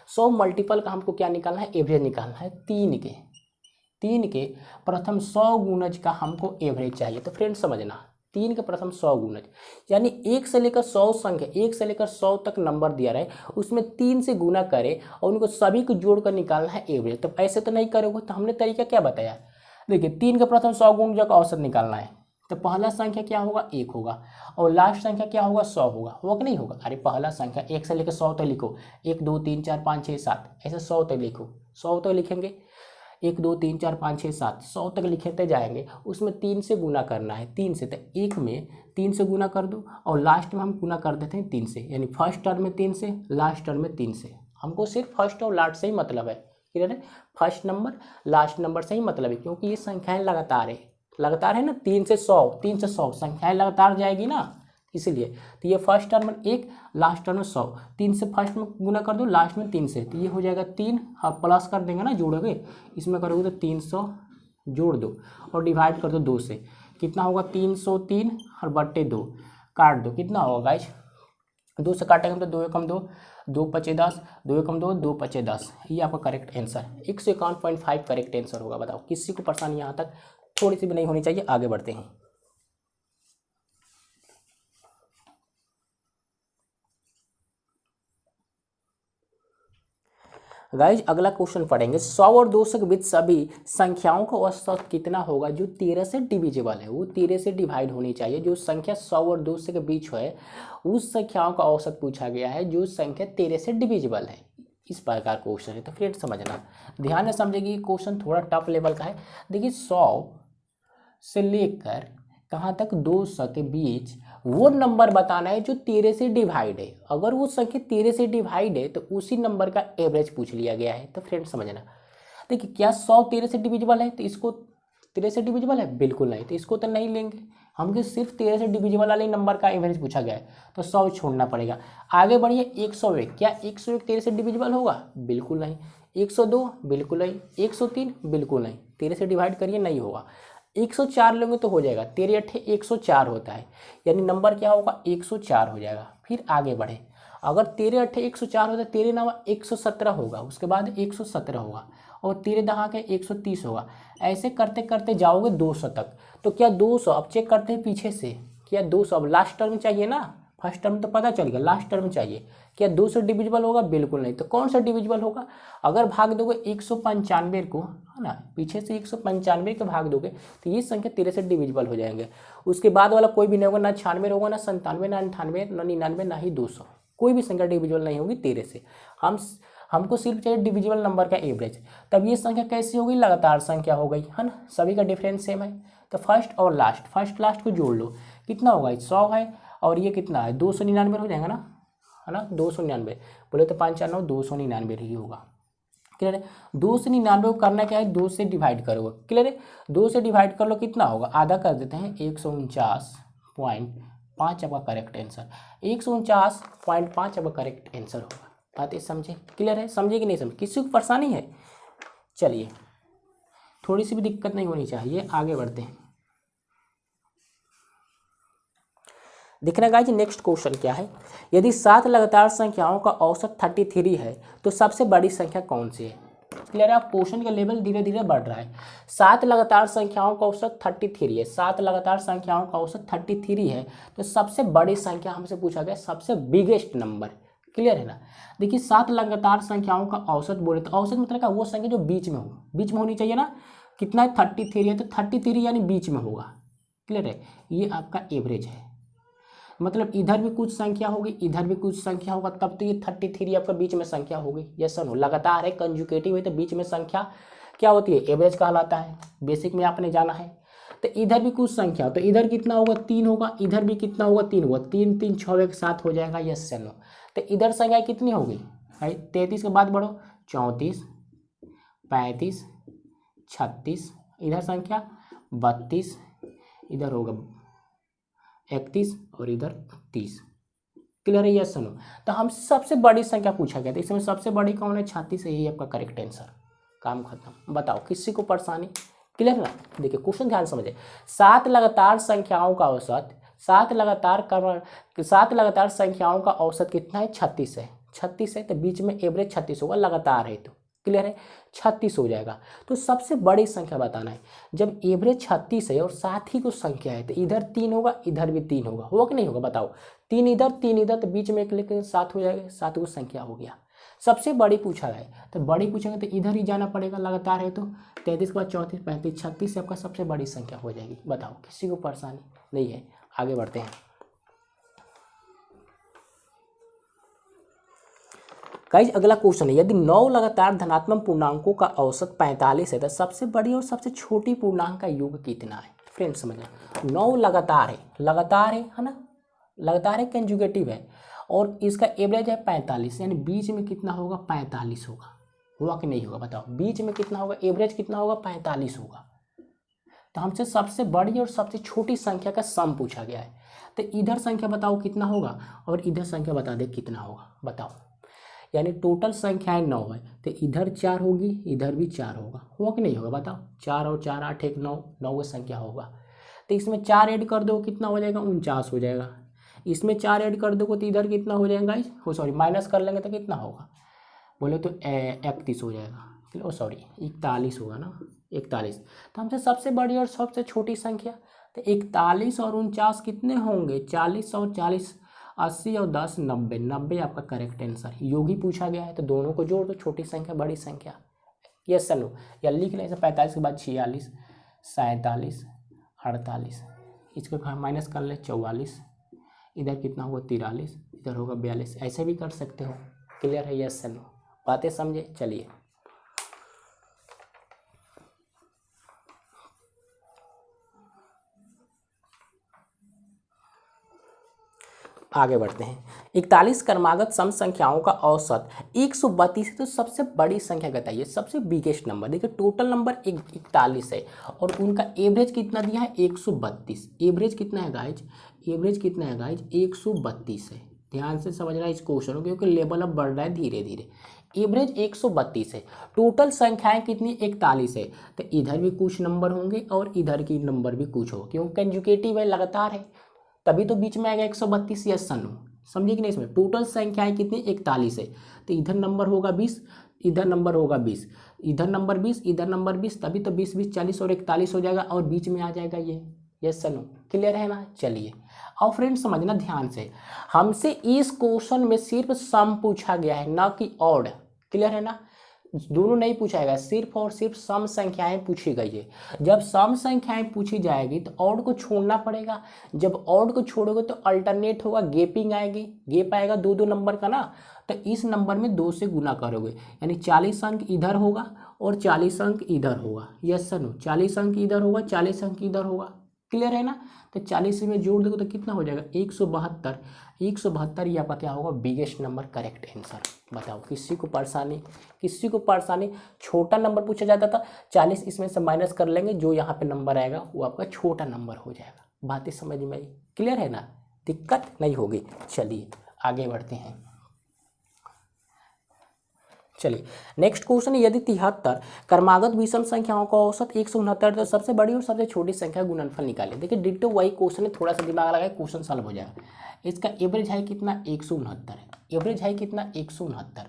100 मल्टीपल का हमको क्या निकालना है, एवरेज निकालना है। 3 के प्रथम 100 गुणज का हमको एवरेज चाहिए। तो फ्रेंड समझना, 3 के प्रथम 100 गुणज यानी 1 से लेकर 100 संख्या, 1 से लेकर 100 तक नंबर दिया रहे, उसमें 3 से गुना करे और उनको सभी को जोड़कर निकालना है एवरेज। तो ऐसे तो नहीं करोगे, तो हमने तरीका क्या बताया। देखिए 3 के प्रथम 100 गुणजों का औसत निकालना है, तो पहला संख्या क्या होगा 1 होगा और लास्ट संख्या क्या होगा 100 होगा कि नहीं होगा। अरे पहला संख्या 1 से लेकर 100 तक लिखो, 1 2 3 4 5 6 7 ऐसे 100 तक लिखो, 100 तक लिखेंगे, 1 2 3 4 5 6 7 100 तक लिखते जाएंगे। उसमें 3 से गुना करना है, 3 से, तो 1 में 3 से गुना कर दो और लास्ट में हम गुना कर देते हैं 3 से, यानी फर्स्ट टर्म में 3 से, लास्ट टर्म में 3 से। हमको सिर्फ फर्स्ट और लास्ट से ही मतलब है, क्लियर है, फर्स्ट नंबर लास्ट नंबर से ही मतलब है, क्योंकि ये संख्याएं लगातार है ना, 3 से 100 संख्याएं लगातार जाएगी ना, इसीलिए। तो ये फर्स्ट टर्म में 1, लास्ट टर्म में 100, 3 से फर्स्ट में गुना कर दो, लास्ट में 3 से, तो ये हो जाएगा 3 और प्लस कर देंगे ना, जोड़ोगे, इसमें करोगे तो 300 जोड़ दो और डिवाइड कर दो 2 से, कितना होगा 303 और बट्टे 2 काट दो, कितना होगा गाइज, 2 से काटेंगे तो 2 एकम 2 2 पचे 10 2 एकम 2 2 पचे 10, ये आपका करेक्ट आंसर 151.5 करेक्ट आंसर होगा। बताओ किसी को परेशानी यहाँ तक थोड़ी सी भी नहीं होनी चाहिए। आगे बढ़ते हैं। गाइज अगला क्वेश्चन पढ़ेंगे, 100 और 200 के बीच सभी संख्याओं का औसत कितना होगा जो 13 से डिविजिबल है, वो 13 से डिवाइड होनी चाहिए। जो संख्या 100 और 200 के बीच है उस संख्याओं का औसत पूछा गया है जो संख्या 13 से डिविजिबल है। इस प्रकार क्वेश्चन है, तो फ्रेंड समझना, ध्यान से समझेगी, क्वेश्चन थोड़ा टफ लेवल का है। देखिए 100 से लेकर कहाँ तक 200 के बीच वो नंबर बताना है जो 13 से डिवाइड है। अगर वो संख्या 13 से डिवाइड है तो उसी नंबर का एवरेज पूछ लिया गया है। तो फ्रेंड्स समझना, देखिए क्या 100 13 से डिविजिबल है, तो इसको 13 से डिविजिबल है, बिल्कुल नहीं, तो इसको तो नहीं लेंगे हम, सिर्फ 13 से डिविजिबल वाले नंबर का एवरेज पूछा गया है, तो 100 छोड़ना पड़ेगा। आगे बढ़िए, 101, क्या 101 13 से डिविजिबल होगा, बिल्कुल नहीं। 102 बिल्कुल नहीं। 103 बिल्कुल नहीं, 13 से डिवाइड करिए नहीं होगा। 104 लेंगे तो हो जाएगा, 13 अट्ठे 104 होता है, यानी नंबर क्या होगा 104 हो जाएगा। फिर आगे बढ़े, अगर 13 अट्ठे 104 होता है, 13 नवा 117 होगा, उसके बाद 117 होगा, और 13 दहा के 130 होगा। ऐसे करते करते जाओगे 200 तक। तो क्या 200, अब चेक करते हैं पीछे से, क्या 200, अब लास्ट टर्म चाहिए ना, फर्स्ट टर्म तो पता चल गया, लास्ट टर्म चाहिए। क्या 200 डिविजिबल होगा, बिल्कुल नहीं। तो कौन सा डिविजिबल होगा, अगर भाग दोगे 195 को, है ना, पीछे से 195 को भाग दोगे तो ये संख्या 13 से डिविजिबल हो जाएंगे। उसके बाद वाला कोई भी नहीं होगा, ना 96 होगा, ना 97, ना 98, ना 99, ना ही 200, कोई भी संख्या डिविजिबल नहीं होगी 13 से। हमको सिर्फ चाहिए डिविजिबल नंबर का एवरेज। तब ये संख्या कैसी होगी, लगातार संख्या हो गई, है ना, सभी का डिफरेंस सेम है। तो फर्स्ट और लास्ट, फर्स्ट लास्ट को जोड़ लो, कितना होगा, 100 है, और ये कितना है 299 हो जाएगा ना, है ना, 299 बोले तो 5 4 9 299 ही होगा। क्लियर है, 299 को करना क्या है, 2 से डिवाइड करोगे। क्लियर है, 2 से डिवाइड कर लो, कितना होगा, आधा कर देते हैं, 149.5 आपका करेक्ट आंसर, 149.5 आपका करेक्ट आंसर होगा। बातें समझे, क्लियर है, समझे कि नहीं समझे, किसी को परेशानी है, चलिए थोड़ी सी भी दिक्कत नहीं होनी चाहिए, आगे बढ़ते हैं। देखना गाइस, नेक्स्ट क्वेश्चन क्या है, यदि 7 लगातार संख्याओं का औसत 33 है तो सबसे बड़ी संख्या कौन सी है। क्लियर है, आप क्वेश्चन का लेवल धीरे धीरे बढ़ रहा है। 7 लगातार संख्याओं का औसत 33 है, 7 लगातार संख्याओं का औसत 33 है, तो सबसे बड़ी संख्या हमसे पूछा गया, सबसे बिगेस्ट नंबर। क्लियर है ना, देखिए 7 लगातार संख्याओं का औसत बोले तो औसत मतलब क्या, वो संख्या जो बीच में हो, बीच में होनी चाहिए ना, कितना है 33 है, तो 33 यानी बीच में होगा। क्लियर है, ये आपका एवरेज है, मतलब इधर भी कुछ संख्या होगी, इधर भी कुछ संख्या होगा, तब तो ये 33 आपका बीच में संख्या होगी। यस और नो, लगातार है, कंजुकेटिव है, तो बीच में संख्या क्या होती है, एवरेज कहलाता है, बेसिक में आपने जाना है। तो इधर भी कुछ संख्या, तो इधर कितना होगा 3 होगा, इधर भी कितना होगा 3 होगा, 3 3 6 एक साथ हो जाएगा। यस या नो, तो इधर संख्या कितनी होगी भाई, 33 के बाद बढ़ो, 34 35 36, इधर संख्या 32, इधर होगा 31 और इधर 30। क्लियर है, यस सुनो, तो हम सबसे बड़ी संख्या पूछा गया था, इसमें सबसे बड़ी कौन है, 36 है, यही आपका करेक्ट आंसर, काम खत्म। बताओ किसी को परेशानी, क्लियर ना, देखिए क्वेश्चन ध्यान समझे, 7 लगातार संख्याओं का औसत, 7 लगातार संख्याओं का औसत कितना है, 36 है, 36 है, तो बीच में एवरेज 36 होगा, लगातार है तो। क्लियर है, 36 हो जाएगा। तो सबसे बड़ी संख्या बताना है, जब एवरेज 36 है और साथ ही कुछ संख्या है, तो इधर 3 होगा, इधर भी 3 होगा कि नहीं होगा, बताओ, 3 इधर 3 इधर, तो बीच में एक लेकर 7 हो जाएगा, 7 को संख्या हो गया। सबसे बड़ी पूछा है, तो बड़ी पूछेंगे तो इधर ही जाना पड़ेगा, लगातार है तो 33 के बाद 34 35 36 से आपका सबसे बड़ी संख्या हो जाएगी। बताओ किसी को परेशानी नहीं है, आगे बढ़ते हैं। गाइस अगला क्वेश्चन है, यदि 9 लगातार धनात्मक पूर्णांकों का औसत 45 है तो सबसे बड़ी और सबसे छोटी पूर्णांक का योग कितना है। फ्रेंड्स समझना, 9 लगातार है, लगातार है ना, लगातार है, कंजुगेटिव है, और इसका एवरेज है 45, यानी बीच में कितना होगा, 45 होगा, हुआ कि नहीं होगा, बताओ बीच में कितना होगा, एवरेज कितना होगा, 45 होगा। तो हमसे सबसे बड़ी और सबसे छोटी संख्या का सम पूछा गया है, तो इधर संख्या बताओ कितना होगा और इधर संख्या बता दे कितना होगा, बताओ, यानी टोटल संख्याएं 9 है, तो इधर 4 होगी, इधर भी 4 होगा कि नहीं होगा, बताओ, 4 और 4 8 1 9, 9 संख्या होगा। तो इसमें 4 ऐड कर दो कितना हो जाएगा, 49 हो जाएगा। इसमें 4 ऐड कर दो तो इधर कितना हो जाएगा गाइस, सॉरी माइनस कर लेंगे तो कितना होगा, बोले तो 31 हो जाएगा, सॉरी 41 होगा ना, 41। तो हमसे सबसे बड़ी और सबसे छोटी संख्या, तो 41 और 49 कितने होंगे, 40 और 40 80 और 10 90, 90 आपका करेक्ट आंसर। योग ही पूछा गया है तो दोनों को जोड़ दो, छोटी संख्या बड़ी संख्या। यस सर, या लिख लें 45 के बाद 46 47 48, इसको माइनस कर ले 44, इधर कितना होगा 43, इधर होगा 42, ऐसे भी कर सकते हो। क्लियर है, यस सर, बातें समझे, चलिए आगे बढ़ते हैं। 41 क्रमागत सम संख्याओं का औसत 132 है, तो सबसे बड़ी संख्या बताइए, सबसे बिगेस्ट नंबर। देखिए टोटल नंबर 41 है और उनका एवरेज कितना दिया है 132। एवरेज कितना है गाइज, एवरेज कितना है गाइज 132 है। ध्यान से समझना इस क्वेश्चन को, क्योंकि लेवल अब बढ़ रहा है धीरे धीरे। एवरेज 132 है, टोटल संख्याएं कितनी 41 है, तो इधर भी कुछ नंबर होंगे और इधर की नंबर भी कुछ हो, क्योंकि कंजुगेटिव है, लगातार है, तभी तो बीच में आएगा 132। यस सन हो, समझिए कि नहीं। इसमें टोटल संख्याएं कितनी 41 है, तो इधर नंबर होगा 20, इधर नंबर होगा 20, इधर नंबर 20, इधर नंबर 20, तभी तो 20 20 40 और 41 हो जाएगा और बीच में आ जाएगा ये। यस सन हो, क्लियर है ना। चलिए और फ्रेंड्स समझना ध्यान से, हमसे इस क्वेश्चन में सिर्फ सम पूछा गया है, ना कि ऑड। क्लियर है ना, दोनों नहीं पूछा गया, सिर्फ और सिर्फ सम संख्याएं पूछी गई है। जब सम संख्याएं पूछी जाएगी तो ऑड को छोड़ना पड़ेगा, जब ऑड को छोड़ोगे तो अल्टरनेट होगा, गेपिंग आएगी, गेप आएगा दो दो नंबर का ना, तो इस नंबर में 2 से गुना करोगे, यानी 40 अंक इधर होगा और 40 अंक इधर होगा। यस सर नो, 40 अंक इधर होगा, 40 अंक इधर होगा। क्लियर है ना, तो 40 में जोड़ दोगे तो कितना हो जाएगा 172। 172 ये आपका क्या होगा, बिगेस्ट नंबर, करेक्ट आंसर। बताओ किसी को परेशानी, किसी को परेशानी। छोटा नंबर पूछा जाता था, 40 इसमें से माइनस कर लेंगे, जो यहाँ पे नंबर आएगा वो आपका छोटा नंबर हो जाएगा। बातें समझ में आई, क्लियर है ना, दिक्कत नहीं होगी। चलिए आगे बढ़ते हैं। चलिए नेक्स्ट क्वेश्चन है, यदि 73 क्रमागत विषम संख्याओं का औसत 169, तो सबसे बड़ी और सबसे छोटी संख्या गुणनफल निकालें। देखिए डिट्टो वही क्वेश्चन है, थोड़ा सा दिमाग लगाए क्वेश्चन सॉल्व हो जाएगा। इसका एवरेज है कितना 169 है, एवरेज है कितना 169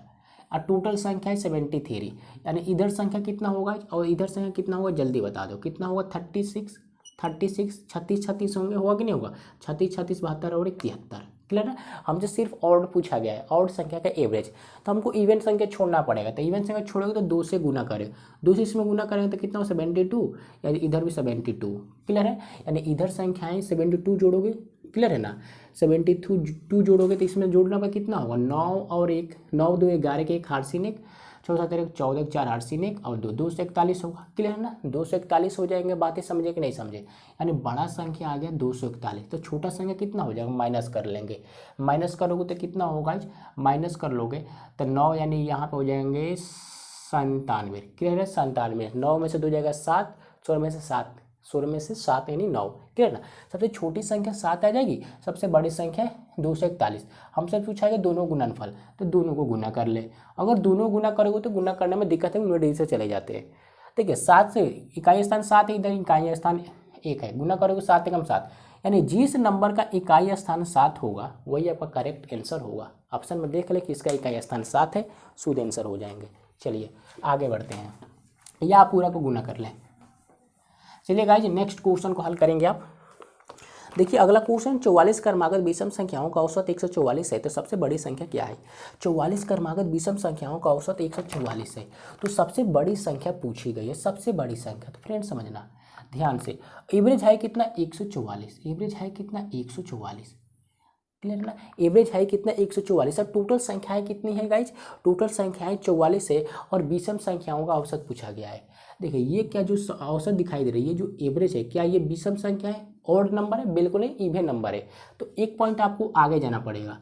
और टोटल संख्या है 73, यानी इधर संख्या कितना होगा और इधर संख्या कितना होगा, जल्दी बता दो कितना होगा। 36 36 होंगे, होगा कि नहीं होगा, 36 36 72 और 73। क्लियर है, हमसे सिर्फ ऑड पूछा गया है, ऑड संख्या का एवरेज, तो हमको इवन संख्या छोड़ना पड़ेगा। तो इवन संख्या छोड़ोगे तो 2 से गुना करें, 2 से इसमें गुना करेंगे तो कितना हो 72, यानी इधर भी 72। क्लियर है, यानी इधर संख्याएं 72 जोड़ोगे, क्लियर है ना, 72 जोड़ोगे तो इसमें जोड़ना पर कितना होगा 9 और 1, 9 2 11 के 1 हार्सिन 1, 14 13 14 4 हार्सिन 1 और 2 2 से 41 होगा। क्लियर है ना, 2 से 41 हो जाएंगे। बातें समझे कि नहीं समझे, यानी बड़ा संख्या आ गया 241, तो छोटा संख्या कितना हो जाएगा, माइनस कर लेंगे। माइनस करोगे तो कितना होगा, माइनस कर लोगे तो 9, यानी यहाँ पे हो जाएंगे 97। क्लियर है, 97, 9 में से 2 जाएगा 7, 16 में से 7, 16 में से 7 यानी 9। क्लियर ना, सबसे छोटी संख्या 7 आ जाएगी, सबसे बड़ी संख्या 241। हमसे पूछा है दोनों गुणनफल, तो दोनों को गुना कर ले। अगर दोनों गुना करोगे तो गुना करने में दिक्कत है, यूनिट से चले जाते हैं। ठीक है, 7 से इकाई स्थान 7 है, इधर इकाई स्थान 1 है, गुना करोगे 7 एकम 7, यानी जिस नंबर का इकाई स्थान 7 होगा वही आपका करेक्ट आंसर होगा। ऑप्शन में देख ले कि इसका इकाई स्थान 7 है, शुद्ध आंसर हो जाएंगे। चलिए आगे बढ़ते हैं, या आप पूरा को गुना कर लें। चलिए गाइज नेक्स्ट क्वेश्चन को हल करेंगे आप। देखिए अगला क्वेश्चन, 44 क्रमागत विषम संख्याओं का औसत 144 है, तो सबसे बड़ी संख्या क्या है। 44 क्रमागत विषम संख्याओं का औसत 144 है, तो सबसे बड़ी संख्या पूछी गई है, सबसे बड़ी संख्या। तो फ्रेंड समझना ध्यान से, एवरेज है कितना 144, एवरेज है कितना 144। क्लियर ना, एवरेज है कितना 144 और टोटल संख्याएं कितनी है गाइज, टोटल संख्याएं 44 है और विषम संख्याओं का औसत पूछा गया है। देखिए ये क्या जो औसत दिखाई दे रही है, जो एवरेज है, क्या ये विषम संख्या है, ऑड नंबर है, बिल्कुल नहीं, इवन नंबर है। तो एक पॉइंट आपको आगे जाना पड़ेगा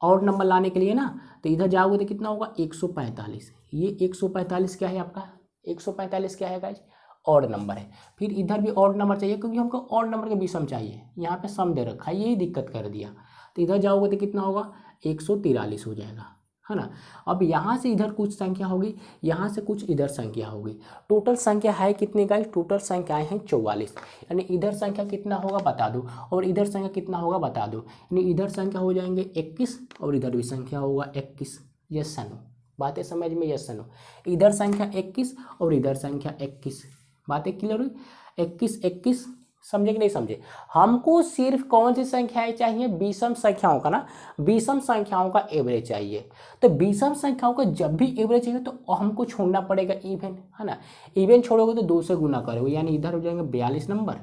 ऑड नंबर लाने के लिए ना, तो इधर जाओगे तो कितना होगा 145। ये 145 क्या है आपका, 145 क्या है गाइज, ऑड नंबर है। फिर इधर भी ऑड नंबर चाहिए, क्योंकि हमको ऑड नंबर के विषम चाहिए, यहाँ पे सम दे रखा है, यही दिक्कत कर दिया। तो इधर जाओगे तो कितना होगा 143 हो जाएगा, है ना। अब यहाँ से इधर कुछ संख्या होगी, यहाँ से कुछ इधर संख्या होगी, टोटल संख्या है कितनी गाइस, टोटल संख्याएं हैं 44, यानी इधर संख्या कितना होगा बता दो और इधर संख्या कितना होगा बता दो, यानी इधर संख्या हो जाएंगे 21 और इधर भी संख्या होगा 21। यस सनो, बातें समझ में, यस सनो, इधर संख्या 21 और इधर संख्या 21। बातें क्लियर हुई, 21 21, समझे कि नहीं समझे। हमको सिर्फ कौन सी संख्याएं चाहिए, विषम संख्याओं का ना, विषम संख्याओं का एवरेज चाहिए। तो विषम संख्याओं का जब भी एवरेज चाहिए तो हमको छोड़ना पड़ेगा इवन, है ना। इवन छोड़ोगे तो 2 से गुना करोगे, यानी इधर हो जाएंगे 42 नंबर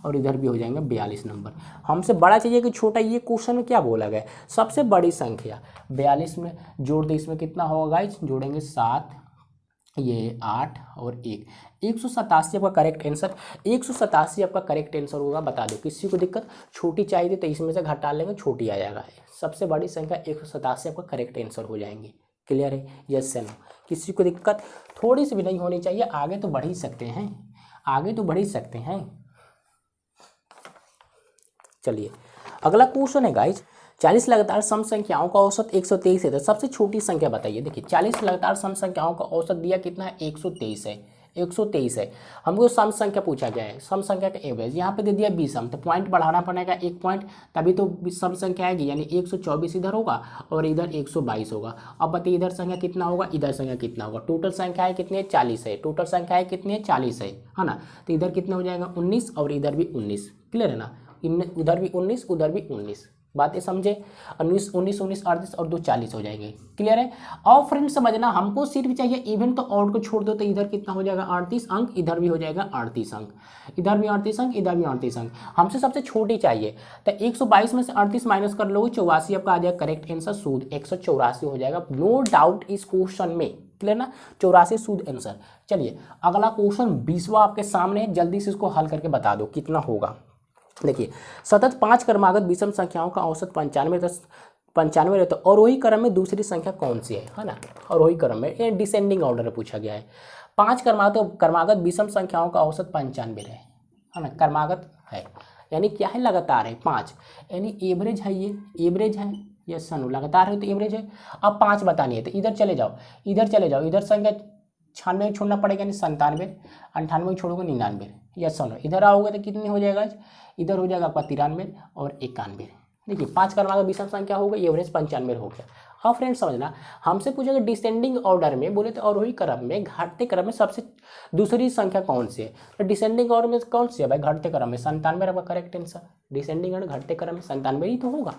और इधर भी हो जाएंगे 42 नंबर। हमसे बड़ा चाहिए कि छोटा, ये क्वेश्चन में क्या बोला गया, सबसे बड़ी संख्या 42 में जोड़ दे, इसमें कितना होगा गाइज, जोड़ेंगे 7 ये 8 और 1, 187 आपका करेक्ट आंसर। 187 आपका करेक्ट आंसर होगा। बता दो किसी को दिक्कत, छोटी चाहिए तो इसमें से घटा लेंगे, छोटी आ जाएगा। सबसे बड़ी संख्या 187 आपका करेक्ट आंसर हो जाएंगे। क्लियर है? यस से नो? किसी को दिक्कत थोड़ी सी भी नहीं होनी चाहिए। आगे तो बढ़ ही सकते हैं, आगे तो बढ़ ही सकते हैं। चलिए अगला क्वेश्चन है गाइज, 40 लगातार सम संख्याओं का औसत 123 है। तो सबसे छोटी संख्या बताइए। देखिए 40 लगातार सम संख्याओं का औसत दिया कितना है? 123 है। 123 है। हमको सम संख्या पूछा गया है, सम संख्या का एवरेज। यहाँ पे दे दिया 20 सम, तो पॉइंट बढ़ाना पड़ेगा 1 पॉइंट, तभी तो सम संख्या आएगी। यानी 124 इधर होगा और इधर 122 होगा। अब बताइए इधर संख्या कितना होगा, इधर संख्या कितना होगा। टोटल संख्या है कितनी है? 40 है। टोटल संख्या है कितनी है? 40 है ना। तो इधर कितना हो जाएगा? 19 और इधर भी 19। क्लियर है ना? उधर भी 19, उधर भी 19। बातें समझे? 19 19 19 38 और 2 40 हो जाएंगे। क्लियर है? और फ्रेंड समझना, हमको सिर्फ चाहिए इवन, तो ऑड को छोड़ दो तो इधर कितना हो जाएगा? 38 अंक, इधर भी हो जाएगा 38 अंक, इधर भी 38 अंक, इधर भी 38 अंक। हमसे सबसे छोटी चाहिए। तो 122 में से 38 माइनस कर लोगे, 84 आपका आ जाएगा करेक्ट आंसर। सूद 184 हो जाएगा, नो डाउट इस क्वेश्चन में। क्लियर ना? 84 सूद आंसर। चलिए अगला क्वेश्चन 20वां आपके सामने है, जल्दी से इसको हल करके बता दो कितना होगा। देखिए सतत 5 क्रमागत विषम संख्याओं का औसत 95 रहता है और वही क्रम में दूसरी संख्या कौन सी है ना? और वही क्रम में, ये डिसेंडिंग ऑर्डर में पूछा गया है। 5 क्रमागत विषम संख्याओं का औसत 95 है ना? क्रमागत है यानी क्या है? लगातार है। 5 यानी एवरेज है, ये एवरेज है। यस सनु, लगातार है तो एवरेज है। अब 5 बतानी है तो इधर चले जाओ, इधर चले जाओ, इधर संख्या 96 छोड़ना पड़ेगा, यानी 97, 98 छोड़ोगे 99। यस सनु, इधर आओगे तो कितनी हो जाएगा? इधर हो जाएगा आपका 93 और 91। देखिए 5 क्रमागत विषम संख्या हो गई, एवरेज 95 हो गया। हाँ फ्रेंड समझना, हमसे पूछेगा डिसेंडिंग ऑर्डर में, बोले तो और वही क्रम में, घटते क्रम में सबसे दूसरी संख्या कौन सी है? तो डिसेंडिंग ऑर्डर में कौन सी है भाई? घटते क्रम में 97 आपका करेक्ट आंसर। डिसेंडिंग ऑर्डर घटते क्रम में 97 ही तो होगा।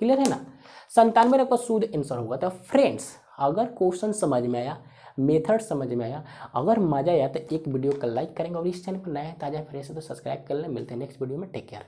क्लियर है ना? 97 आपका शुद्ध आंसर होगा। तो फ्रेंड्स अगर क्वेश्चन समझ में आया, मेथड समझ में आया, अगर मजा आया तो एक वीडियो का लाइक करेंगे और इस चैनल पर नया ताज़ा फ्रेश है तो सब्सक्राइब कर लें। मिलते हैं नेक्स्ट वीडियो में। Take care.